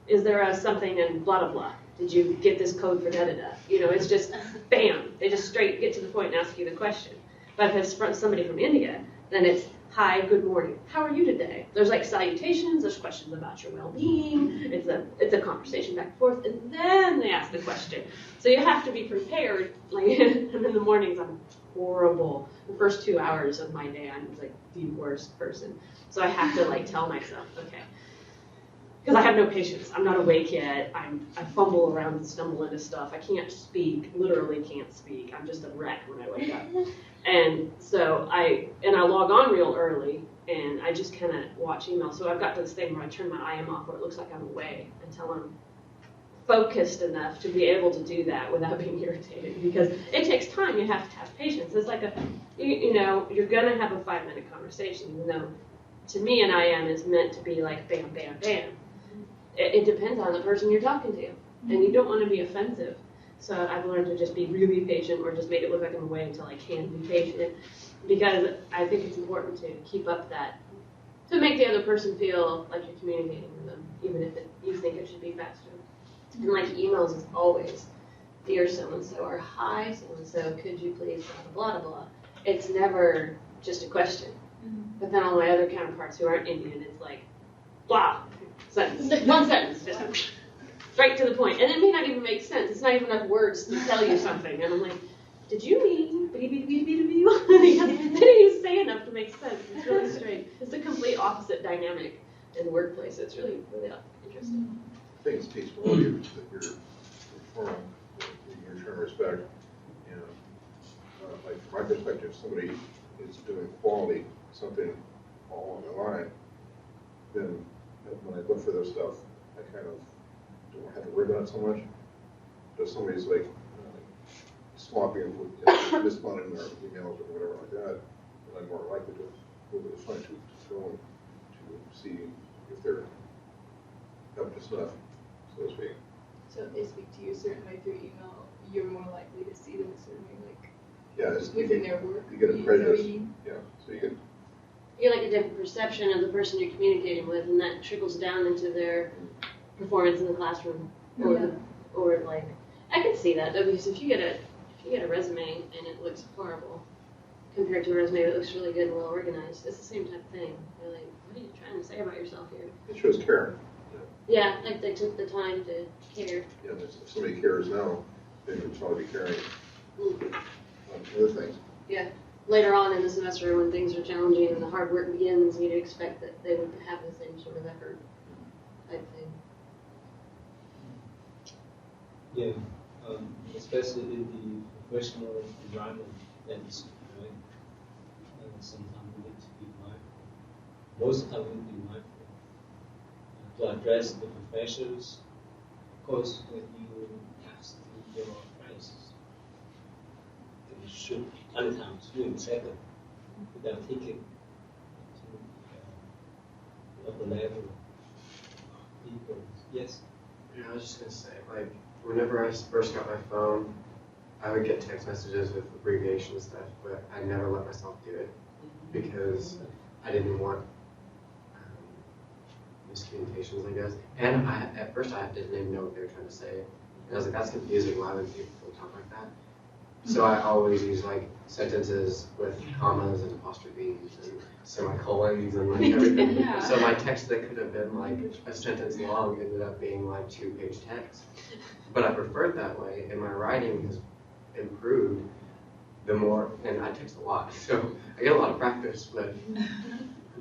is there a something and blah blah blah? Did you get this code for da da da? It's just bam. They just straight get to the point and ask you the question. But if it's from somebody from India, then it's hi, good morning. How are you today? There's like salutations. There's questions about your well-being. It's a conversation back and forth, and then they ask the question. So you have to be prepared. Like, and in the mornings, I'm horrible. The first 2 hours of my day, I'm like the worst person. So I have to like tell myself, okay, because I have no patience. I'm not awake yet. I fumble around and stumble into stuff. I can't speak. Literally can't speak. I'm just a wreck when I wake up. And so I log on real early, and I just kind of watch email. So I've got to this thing where I turn my IM off, where it looks like I'm away, until I'm focused enough to be able to do that without being irritated, because it takes time. You have to have patience. It's like you're gonna have a 5-minute conversation, even though to me an IM is meant to be like bam, bam, bam. It depends on the person you're talking to, and you don't want to be offensive. So I've learned to just be really patient, or just make it look like I'm away until I can be patient, because I think it's important to keep up that, to make the other person feel like you're communicating with them, even if you think it should be faster. And like emails is always dear so-and-so, or hi so-and-so, could you please blah, blah, blah, blah. It's never just a question. But then all my other counterparts who aren't Indian, it's like, blah, sentence, one sentence, just straight to the point. And it may not even make sense. It's not even enough words to tell you something. And I'm like, did you mean? Didn't you say enough to make sense? It's really strange. It's the complete opposite dynamic in the workplace. It's really, really interesting. I think it speaks volumes that you're performing, that you're showing respect. And like from my perspective, somebody is doing quality, something all on the line, then when I look for this stuff, I kind of don't have to worry about it so much. But if somebody's like sloppy and responding their emails or whatever like that, then I'm more likely to go to the front to film to see if they're up to snuff, so to speak. So if they speak to you a certain way through email, you're more likely to see them a certain way, like Yeah, it's, within their work. you get a prejudice. Reading. Yeah, so you get. You get like a different perception of the person you're communicating with, and that trickles down into their performance in the classroom. Or like, I can see that though, because if you get a resume and it looks horrible compared to a resume that looks really good and well organized, it's the same type of thing. You're like, what are you trying to say about yourself here? It shows care. Yeah, like they took the time to care. Yeah, if somebody cares now, they would probably be caring on other things. Yeah. Later on in the semester, when things are challenging and the hard work begins, you'd expect that they would have the same sort of effort type thing. Yeah, especially in the professional environment that is right. Sometimes we need to be mindful. Most of the time we need to be mindful to address the professions. Of course, when you ask your friends, you should other times you accept them without taking to upper level people. Yes. Yeah, I was just gonna say, like, whenever I first got my phone, I would get text messages with abbreviation stuff, but I never let myself do it because I didn't want miscommunications, I guess. And at first I didn't even know what they were trying to say. And I was like, that's confusing. Why would people talk like that? So I always use like sentences with commas and apostrophes and semicolons and like everything. Yeah. So my text that could have been like a sentence long ended up being like 2-page text. But I preferred that way, and my writing has improved the more, and I text a lot, so I get a lot of practice, but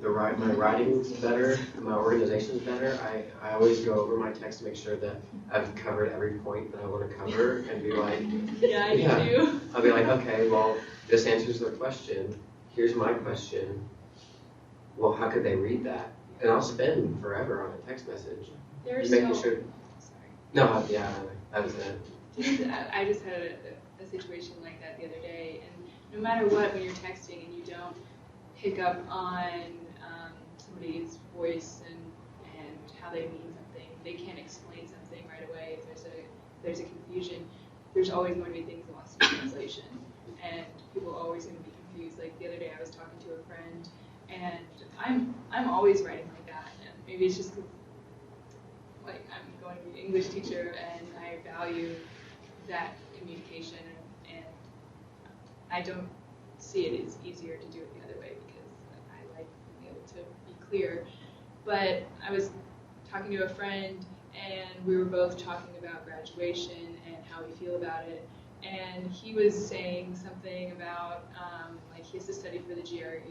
my writing's better, my organization's better. I always go over my text to make sure that I've covered every point that I want to cover and be like, Yeah, I do too. I'll be like, okay, well, this answers their question. Here's my question. Well, how could they read that? And I'll spend forever on a text message. Making sure. Sorry. No, yeah, that was it. I just had a situation like that the other day, and no matter what, when you're texting and you don't pick up on somebody's voice and how they mean something, they can't explain something right away. If there's a confusion, there's always going to be things lost in translation, and people are always going to be confused. Like the other day, I was talking to a friend, and I'm always writing like that, and maybe it's just 'cause, like, I'm going to be an English teacher and I value that communication, and I don't see it as easier to do it the other way because I like being able to be clear. But I was talking to a friend and we were both talking about graduation and how we feel about it, and he was saying something about like he has to study for the GRE,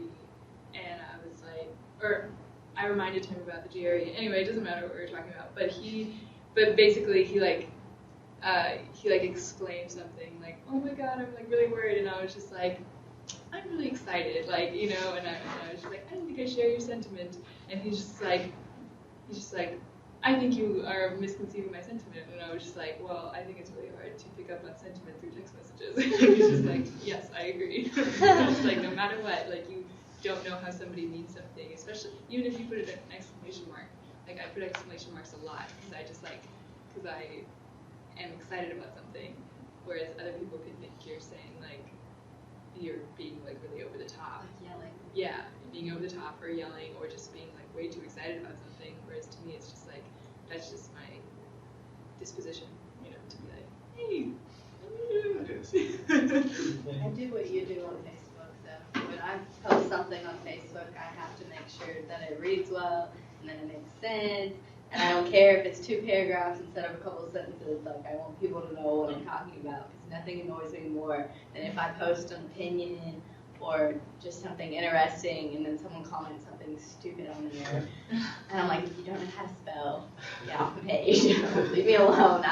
and I was like, or I reminded him about the GRE. Anyway, it doesn't matter what we were talking about, but basically he exclaimed something like, "Oh my God, I'm like really worried," and I was just like, "I'm really excited," like, you know, and I was just like, "I don't think I share your sentiment," and he's just like, "I think you are misconceiving my sentiment," and I was just like, "Well, I think it's really hard to pick up on sentiment through text messages." And he's just like, "Yes, I agree." It's like no matter what, like you don't know how somebody means something, especially even if you put an exclamation mark. Like I put exclamation marks a lot because I am excited about something, whereas other people could think you're saying like you're being like really over the top. Like yelling. Yeah, being over the top or yelling or just being like way too excited about something. Whereas to me, it's just like that's just my disposition, you know, to be like, hey, I do what you do on Facebook, though. When I post something on Facebook, I have to make sure that it reads well and that it makes sense. And I don't care if it's 2 paragraphs instead of a couple of sentences. Like, I want people to know what I'm talking about, because nothing annoys me more than if I post an opinion or just something interesting and then someone comments something stupid on there. And I'm like, if you don't know how to spell, get off the page. Leave me alone.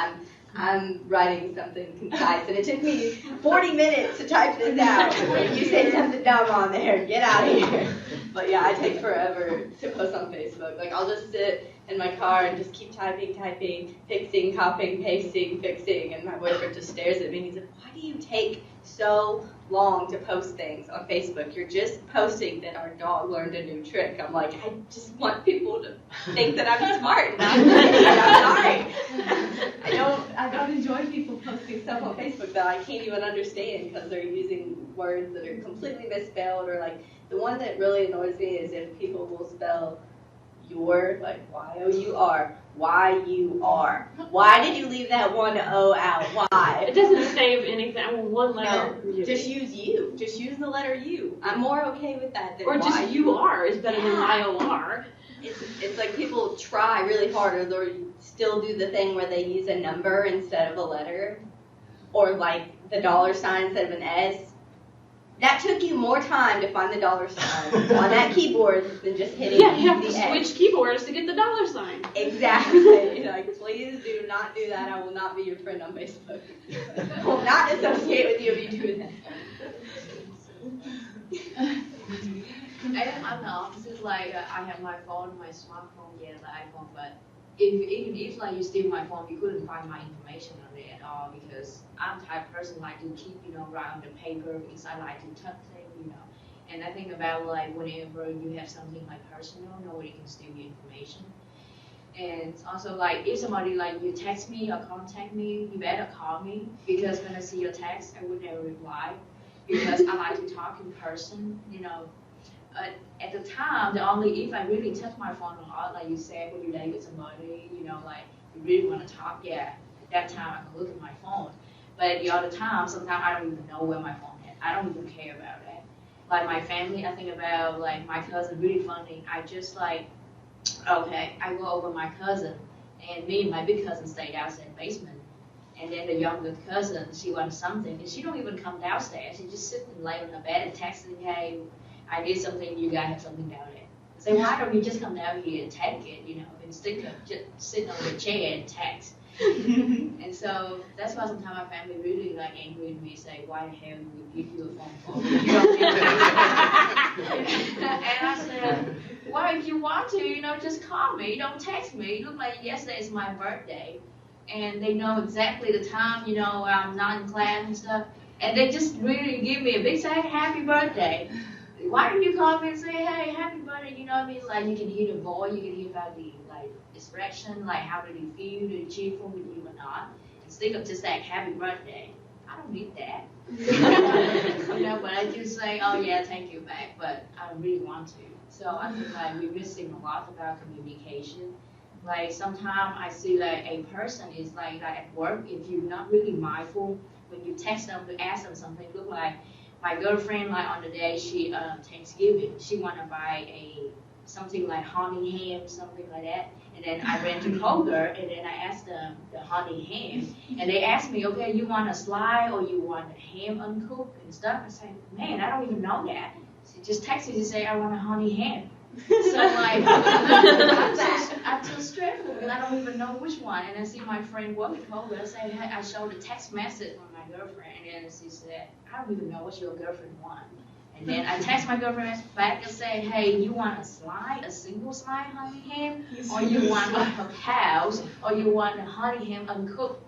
I'm writing something concise, and it took me 40 minutes to type this out. If you say something dumb on there, get out of here. But yeah, I take forever to post on Facebook. Like, I'll just sit in my car and just keep typing, fixing, copying, pasting, fixing, and my boyfriend just stares at me and he's like, why do you take so long to post things on Facebook? You're just posting that our dog learned a new trick. I'm like, I just want people to think that I'm smart and I'm sorry. I don't enjoy people posting stuff on Facebook that I can't even understand because they're using words that are completely misspelled, or like the one that really annoys me is if people will spell your, like Y-O-U-R, Y-U-R. Why did you leave that one O out? Why? It doesn't save anything. I mean, one letter. No, just use you. Just use the letter U. I'm more okay with that than or just U-R is better than Y-O-R. It's like people try really hard, or they still do the thing where they use a number instead of a letter, or like the dollar sign instead of an S. That took you more time to find the dollar sign on that keyboard than just hitting Yeah, you have to the X. switch keyboards to get the dollar sign. Exactly. Like, please do not do that. I will not be your friend on Facebook. I will not associate with you if you do that. And I'm the opposite. Like, I have my phone, my smartphone, yeah, the iPhone, but even if like you steal my phone, you couldn't find my information on it at all, because I'm the type of person like to keep, write on the paper, because I like to touch things, And I think about like whenever you have something like personal, nobody can steal your information. And also like if somebody like you text me or contact me, you better call me, because when I see your text, I would never reply, because I like to talk in person, At the time, if I really touch my phone a lot, like you said, when you date with somebody, like you really want to talk, yeah, at that time I can look at my phone. But the other time, sometimes I don't even know where my phone is. I don't even care about that. Like my family, I think about like my cousin, really funny. I just like, okay, I go over my cousin, and me and my big cousin stay downstairs in the basement. And then the younger cousin, she wants something, and she don't even come downstairs. She just sit and lay on the bed and texting, hey, I need something, you guys have something down there. I say, why don't you just come down here and take it, instead of just sitting on the chair and text. And so that's why sometimes my family really like angry at me, say, why the hell do we give you a phone call? You don't need And I said, well, if you want to, just call me, don't text me. It looked like yesterday is my birthday, and they know exactly the time, I'm not in class and stuff, and they just really give me a big say, happy birthday. Why don't you call me and say, hey, happy birthday, you know what I mean? Like, you can hear the voice, you can hear about the, like, expression, like, how did he feel, did he cheerful with you or not? Instead of just saying, happy birthday, I don't need that. But I just say, oh, yeah, thank you back, but I don't really want to. So I think, like, we're missing a lot about communication. Like, sometimes I see, like, a person is, like at work, if you're not really mindful, when you text them to ask them something, look like, my girlfriend, like on the day she Thanksgiving, she wanna buy something like honey ham, something like that. And then I ran to Kroger, and then I asked them the honey ham, and they asked me, okay, you want a slide or you want a ham uncooked and stuff? I said, man, I don't even know that. She just texted to say I want a honey ham. So like, I'm too stressful because I don't even know which one. And I see my friend working Kroger, say, hey, I showed a text message from my girlfriend, and then she said, I don't even know what your girlfriend wants. And then I text my girlfriend back and say, hey, you want a slide, a single slide honey ham, or you want a house, or you want a honey ham uncooked?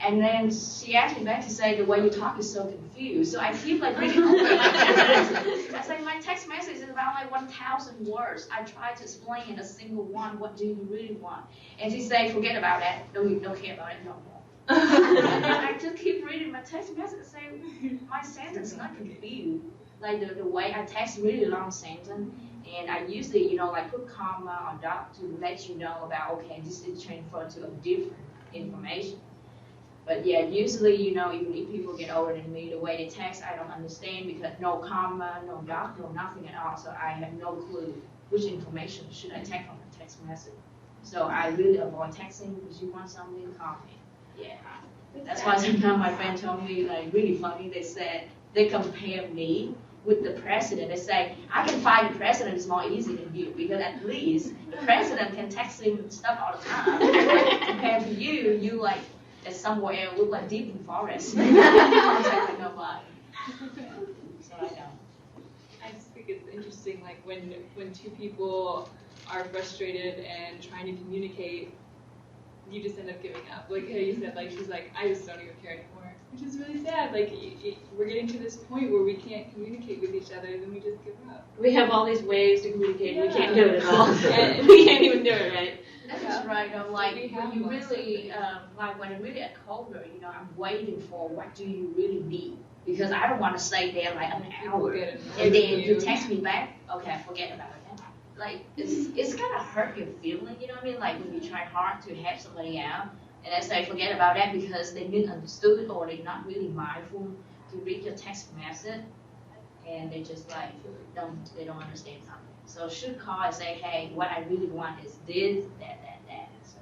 And then she asked me back to say, the way you talk is so confused. So I feel like really over my text. I say, my text message is about like 1,000 words. I try to explain in a single one, what do you really want? And she say, forget about that. Don't care about it no more. And I just keep reading my text message and say, my sentence is not confused. Like the way I text really long sentence, and I usually, like put comma or dot to let you know about, okay, this is transferred to a different information. But yeah, usually, even if people get older than me, the way they text, I don't understand because no comma, no dot, no nothing at all. So I have no clue which information should I take from a text message. So I really avoid texting because you want something, call me. Yeah. That's why sometimes my friend told me, like, really funny, they said, they compare me with the president. They say, I can find the president is more easy than you because at least the president can text him stuff all the time. Compared to you like, as somewhere look like deep in forest. Contact with nobody. So I don't. I just think it's interesting, like when two people are frustrated and trying to communicate, you just end up giving up. Like how you said, like she's like, I just don't even care anymore, which is really sad. Like we're getting to this point where we can't communicate with each other, then we just give up. We have all these ways to communicate, and we can't do it at all. And We can't even do it right. That's right. I'm like, we when have you lots really, when it really get colder, I'm waiting for what do you really need? Because I don't want to stay there like an hour. And then you text me back, okay, forget about it. Like, it's kind of hurt your feeling, you know what I mean? Like, when you try hard to help somebody out, and I say forget about that because they misunderstood or they're not really mindful to read your text message, and they just like, they don't understand something. So should call and say, hey, what I really want is this, that. So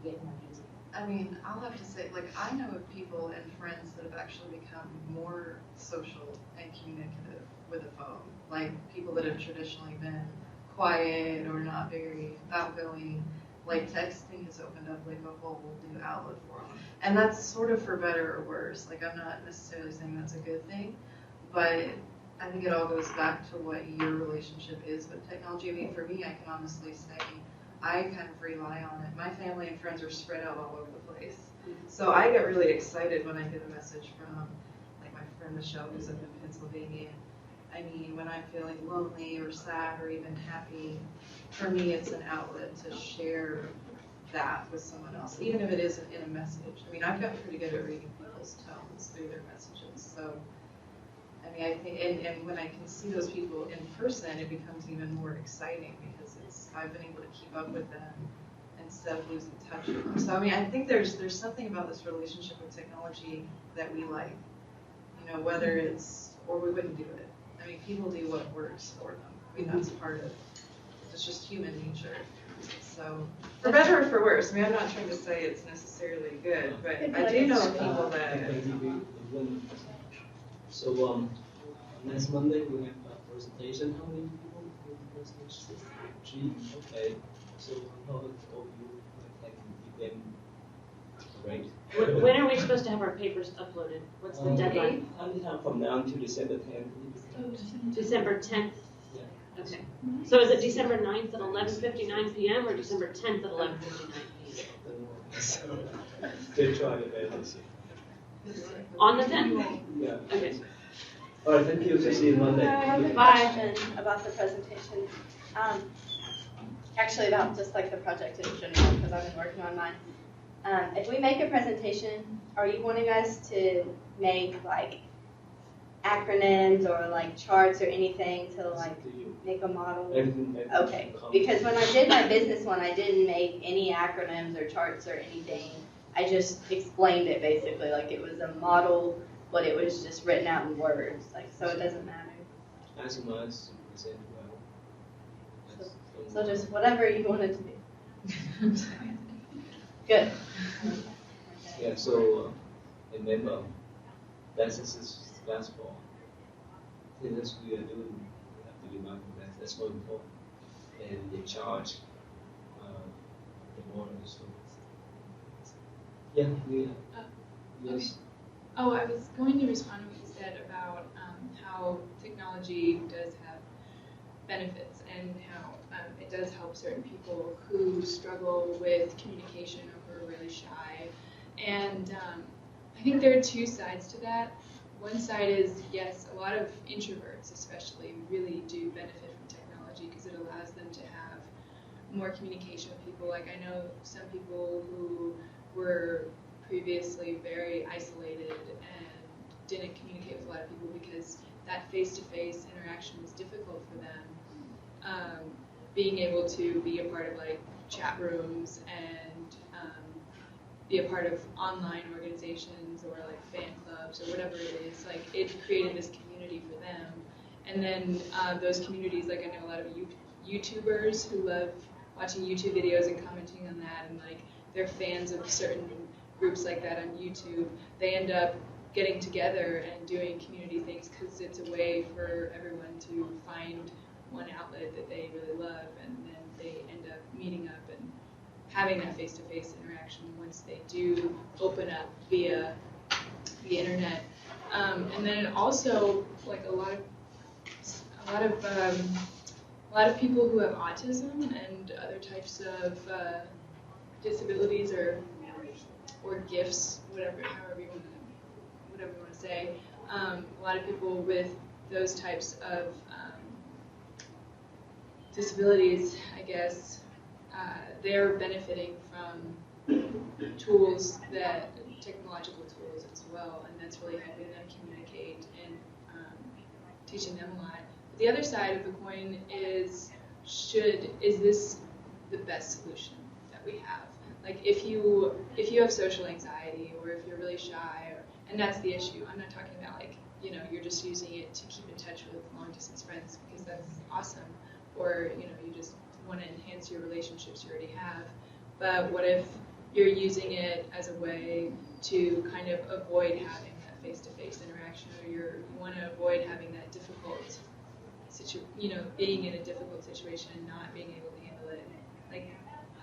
you get more detail. I mean, I'll have to say, like, I know of people and friends that have actually become more social and communicative with a phone. Like, people that have traditionally been quiet or not very outgoing, like, texting has opened up, like, a whole new outlet for them. And that's sort of for better or worse. Like, I'm not necessarily saying that's a good thing, but I think it all goes back to what your relationship is with technology. I mean, for me, I can honestly say I kind of rely on it. My family and friends are spread out all over the place. So I get really excited when I get a message from, like, my friend Michelle, who's up in Pennsylvania. I mean, when I'm feeling lonely or sad or even happy, for me, it's an outlet to share that with someone else, even if it isn't in a message. I mean, I've gotten pretty good at reading people's tones through their messages. So, I mean, I think, and when I can see those people in person, it becomes even more exciting because I've been able to keep up with them instead of losing touch with them. So, I mean, I think there's something about this relationship with technology that we like, whether it's, or we wouldn't do it. I mean, people do what works for them. I mean, that's part of, it's just human nature. So, for better or for worse, I mean, I'm not trying to say it's necessarily good, but I do know people that. So, next Monday we have a presentation. How many people will the presentation? 3. Okay. So, how all you can give them right? When are we supposed to have our papers uploaded? What's the deadline? Anytime from now to December 10th. December 10th? Yeah. Okay. So is it December 9th at 11:59 p.m. or December 10th at 11:59 p.m.? They try the best. On the 10th? Yeah. Okay. All right, thank you. See you Monday. I have a question about the presentation. Actually, about just like the project in general, because I've been working on mine. If we make a presentation, are you wanting us to make like acronyms or like charts or anything to like make a model? Okay, because when I did my business one, I didn't make any acronyms or charts or anything. I just explained it basically, like it was a model, but it was just written out in words, like so it doesn't matter. As much as well. So just whatever you want it to be. Good. Yeah, so remember, that's basketball. I think that's what we are doing. We have to be mindful that that's more important. And they charge the more. So yeah, yes. Okay. Oh, I was going to respond to what you said about how technology does have benefits and how it does help certain people who struggle with communication or who are really shy. And I think there are two sides to that. One side is, yes, a lot of introverts especially really do benefit from technology because it allows them to have more communication with people. Like I know some people who were previously very isolated and didn't communicate with a lot of people because that face-to-face interaction was difficult for them. Being able to be a part of like chat rooms and be a part of online organizations or like fan clubs or whatever it is. Like it created this community for them. And then those communities, like I know a lot of YouTubers who love watching YouTube videos and commenting on that, and like they're fans of certain groups like that on YouTube. They end up getting together and doing community things because it's a way for everyone to find one outlet that they really love, and then they end up meeting up and having that face-to-face interaction once they do open up via the internet. And then also, like a lot of people who have autism and other types of disabilities or gifts, however you want to say. A lot of people with those types of disabilities, I guess, they're benefiting from technological tools as well, and that's really helping them communicate and teaching them a lot. But the other side of the coin is this the best solution that we have? Like if you have social anxiety, or if you're really shy, and that's the issue. I'm not talking about like, you're just using it to keep in touch with long distance friends because that's awesome, or you just want to enhance your relationships you already have. But what if you're using it as a way to kind of avoid having that face-to-face interaction, or you want to avoid having that difficult being in a difficult situation and not being able to handle it. Like,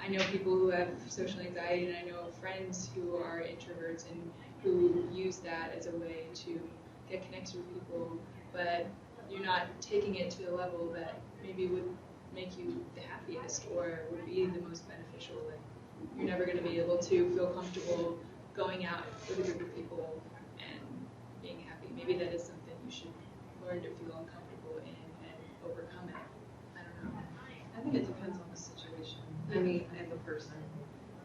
I know people who have social anxiety, and I know friends who are introverts and who use that as a way to get connected with people, but you're not taking it to a level that maybe would make you the happiest or would be the most beneficial. Like, you're never going to be able to feel comfortable going out with a group of people and being happy. Maybe that is something you should learn to feel uncomfortable in and overcome it. I don't know. I think it depends on the situation. I mean, and the person.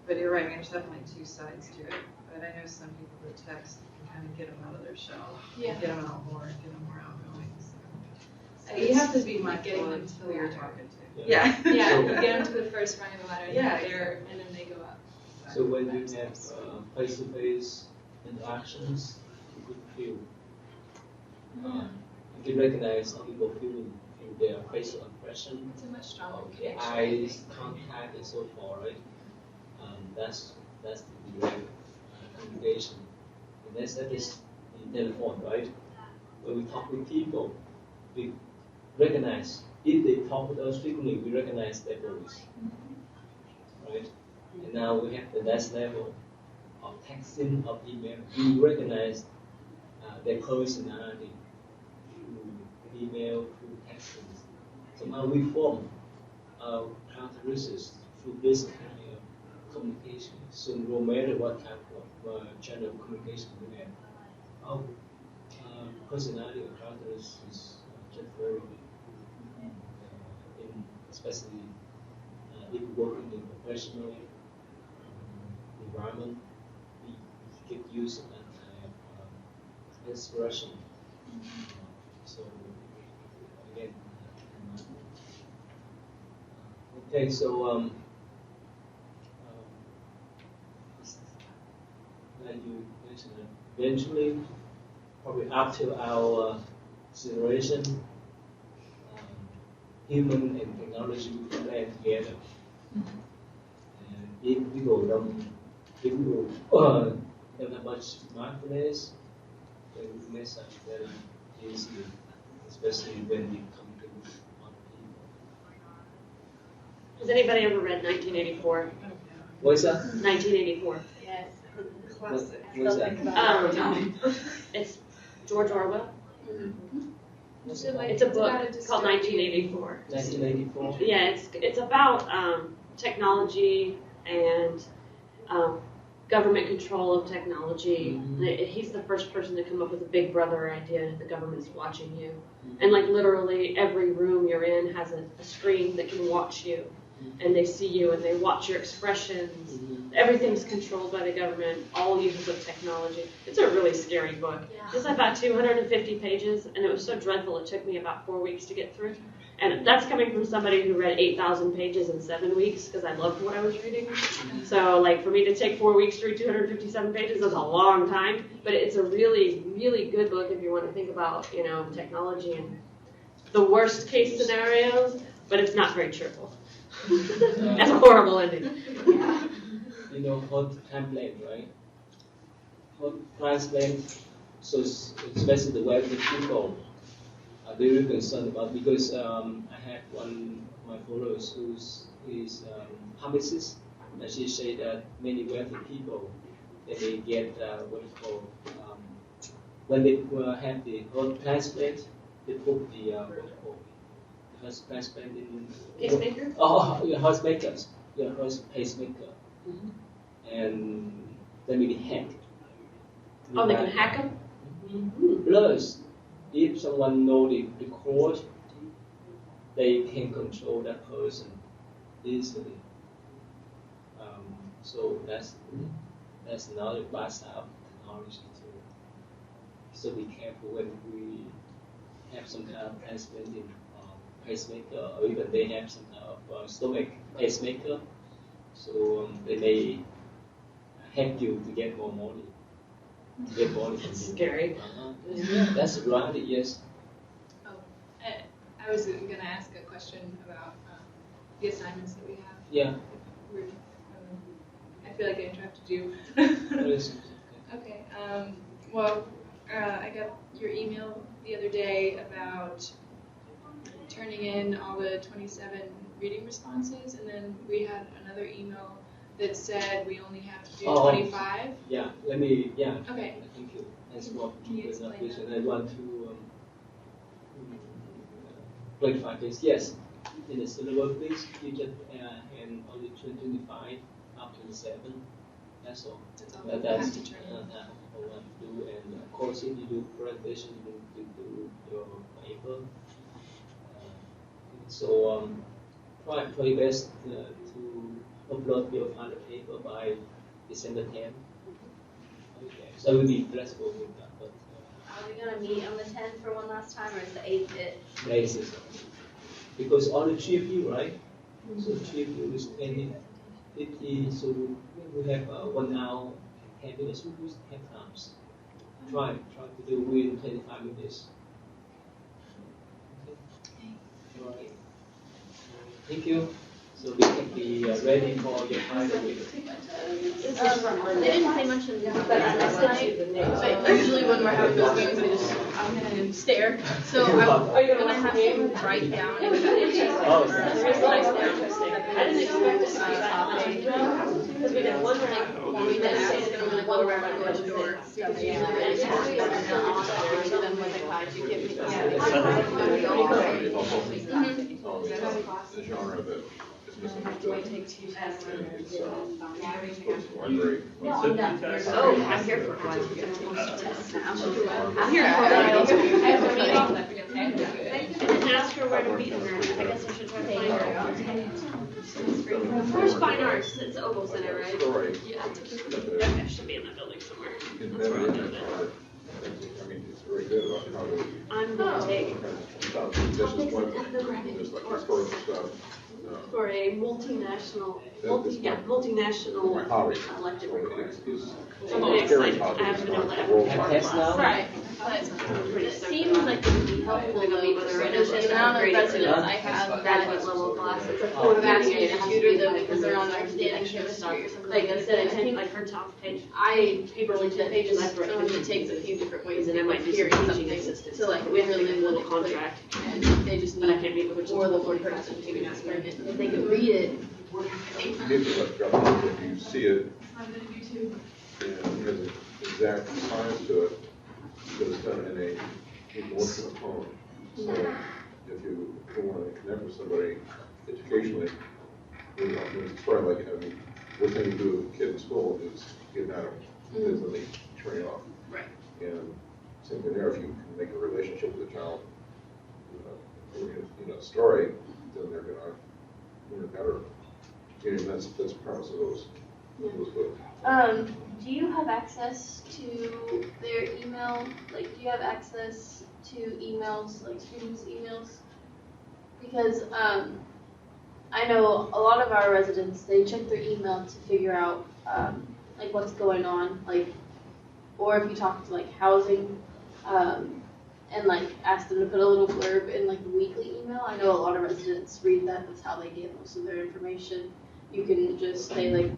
But you're right, there's definitely two sides to it. But I know some people that text can kind of get them out of their shell. Yeah. Get them out more, get them more outgoing. So you have to be mindful of who you're talking to. Yeah. Yeah, you get them to the first rung of the ladder, and then they go up. So when you have face-to-face interactions, you could feel, you can recognize how people feel their facial expression, It's a much stronger the connection. eyes, contact, and so forth, right? That's the direct communication. And that is the telephone, right? When we talk with people, we recognize, if they talk with us frequently, we recognize their voice, right? And now we have the next level of texting, of email. We recognize their personality through email, through texting. So now we form characteristics through this kind of communication. So no matter what type of channel of communication we have, our personality or characteristics is just very especially if you work in the professional environment, we get used to that kind of expression. So again, okay. So like you mentioned, eventually, probably after our generation, human and technology will blend together. And if people don't have much mindfulness, they will mess up very easily, especially when they come to other people. Has anybody ever read 1984? What's that? 1984. Yes. Classic. What's that? It's George Orwell. So, like, It's a book about called dystopian- 1984. 1984. Yeah, it's about technology and government control of technology. He's the first person to come up with a Big Brother idea. The government's watching you, and like literally every room you're in has a screen that can watch you, and they see you and they watch your expressions. Everything's controlled by the government. All uses of technology. It's a really scary book. It's about 250 pages, and it was so dreadful. It took me about 4 weeks to get through. And that's coming from somebody who read 8,000 pages in 7 weeks because I loved what I was reading. So like for me to take 4 weeks to read 257 pages is a long time, but it's a really, really good book if you want to think about, you know, technology and the worst case scenarios, but it's not very cheerful. That's a horrible ending. You know, hot transplant, right? Hot transplant, so especially the wealthy people are very concerned about, because I have one of my followers who's pharmacist, and she said that many wealthy people, they get what you call, when they have the heart transplant, they put the what you call heart transplant in Pacemaker? Oh, yeah, heart makers, yeah, heart pacemaker, and they may be hacked. Oh, they can hack them? Plus, if someone knows the code, they can control that person easily. So that's another bad side of technology too. So be careful when we have some kind of transplanting pacemaker, or even they have some kind of stomach pacemaker. So they may help you to get more money. That's scary. Yeah, that's reality, yes. Oh, I was going to ask a question about the assignments that we have. Yeah. I feel like I interrupted you. Okay. Well, I got your email the other day about turning in all the 27 reading responses, and then we had another email that said we only have to do 25. Yeah, Okay. Thank you. Thanks for Can you explain question. that? I want to clarify this. Yes, in the syllabus, please, you just hand only 25 up to 7. That's all. That's all. That's have to turn in. what I want to do. And of course, if you do presentation, you do your paper. So try your best to upload your final paper by December 10th. Okay. So I will be flexible with that. But Are we gonna meet on the 10th for one last time, or is the 8th it? places, because all the 3 of you, right? So 3 of you is 20, 50. So we have 1 hour and 10 minutes. We have times. Try to do within 25 minutes. Okay. All right. Thank you. So we can be ready for your final week. They didn't say much in the but usually when we're having those meetings, we just stare. So I'm gonna have to write down exactly Oh, There is nice down. I didn't expect it to be that much because we did one round. we did ask, and I'm gonna go around and go to door. The genre that is misunderstood. And it's library. Oh, I'm here for one. I'm here for I didn't ask her where to meet her. I guess I should try to find her. Where's Fine Arts? It's Oval Center, right? Story. Yeah. Okay, should be in that building somewhere. Embedded in that genre. I mean, it's very good about how to. I'm gonna take This is one, there's like historical stuff. for a multinational My hobby. electric record. Is I'm very excited. hobby. I haven't been able to ever World take Have part in tests class. now? Right, but it seems like it would be helpful though, because the amount of residents I have Graduate that level class. It's like would have asked me to tutor them because they're on understanding chemistry or something. Like instead of I think like her top page. I Paper like 10 pages, I've someone written who takes a few different ways and to I might like do hearing some something teaching assistance. to like We have to really make a little put it, contract. and they just But I need can't meet with which more than one person person to to ask learn her. it. If they could read it, You get to let go, if you see it, and there's an exact science to it, but it's done in a emotional tone. So if you want to connect with somebody educationally, it's probably like having, one thing you do with a kid in school is get out of physically turn it off. Right. And same thing there, if you can make a relationship with a child, story, then they're gonna learn better. And that's the premise of those books. Do you have access to their email? Like, do you have access to emails, like students' emails? because I know a lot of our residents, they check their email to figure out like what's going on, like, or if you talk to like housing, and like ask them to put a little blurb in like the weekly email. I know a lot of residents read that. That's how they get most of their information. You can just say like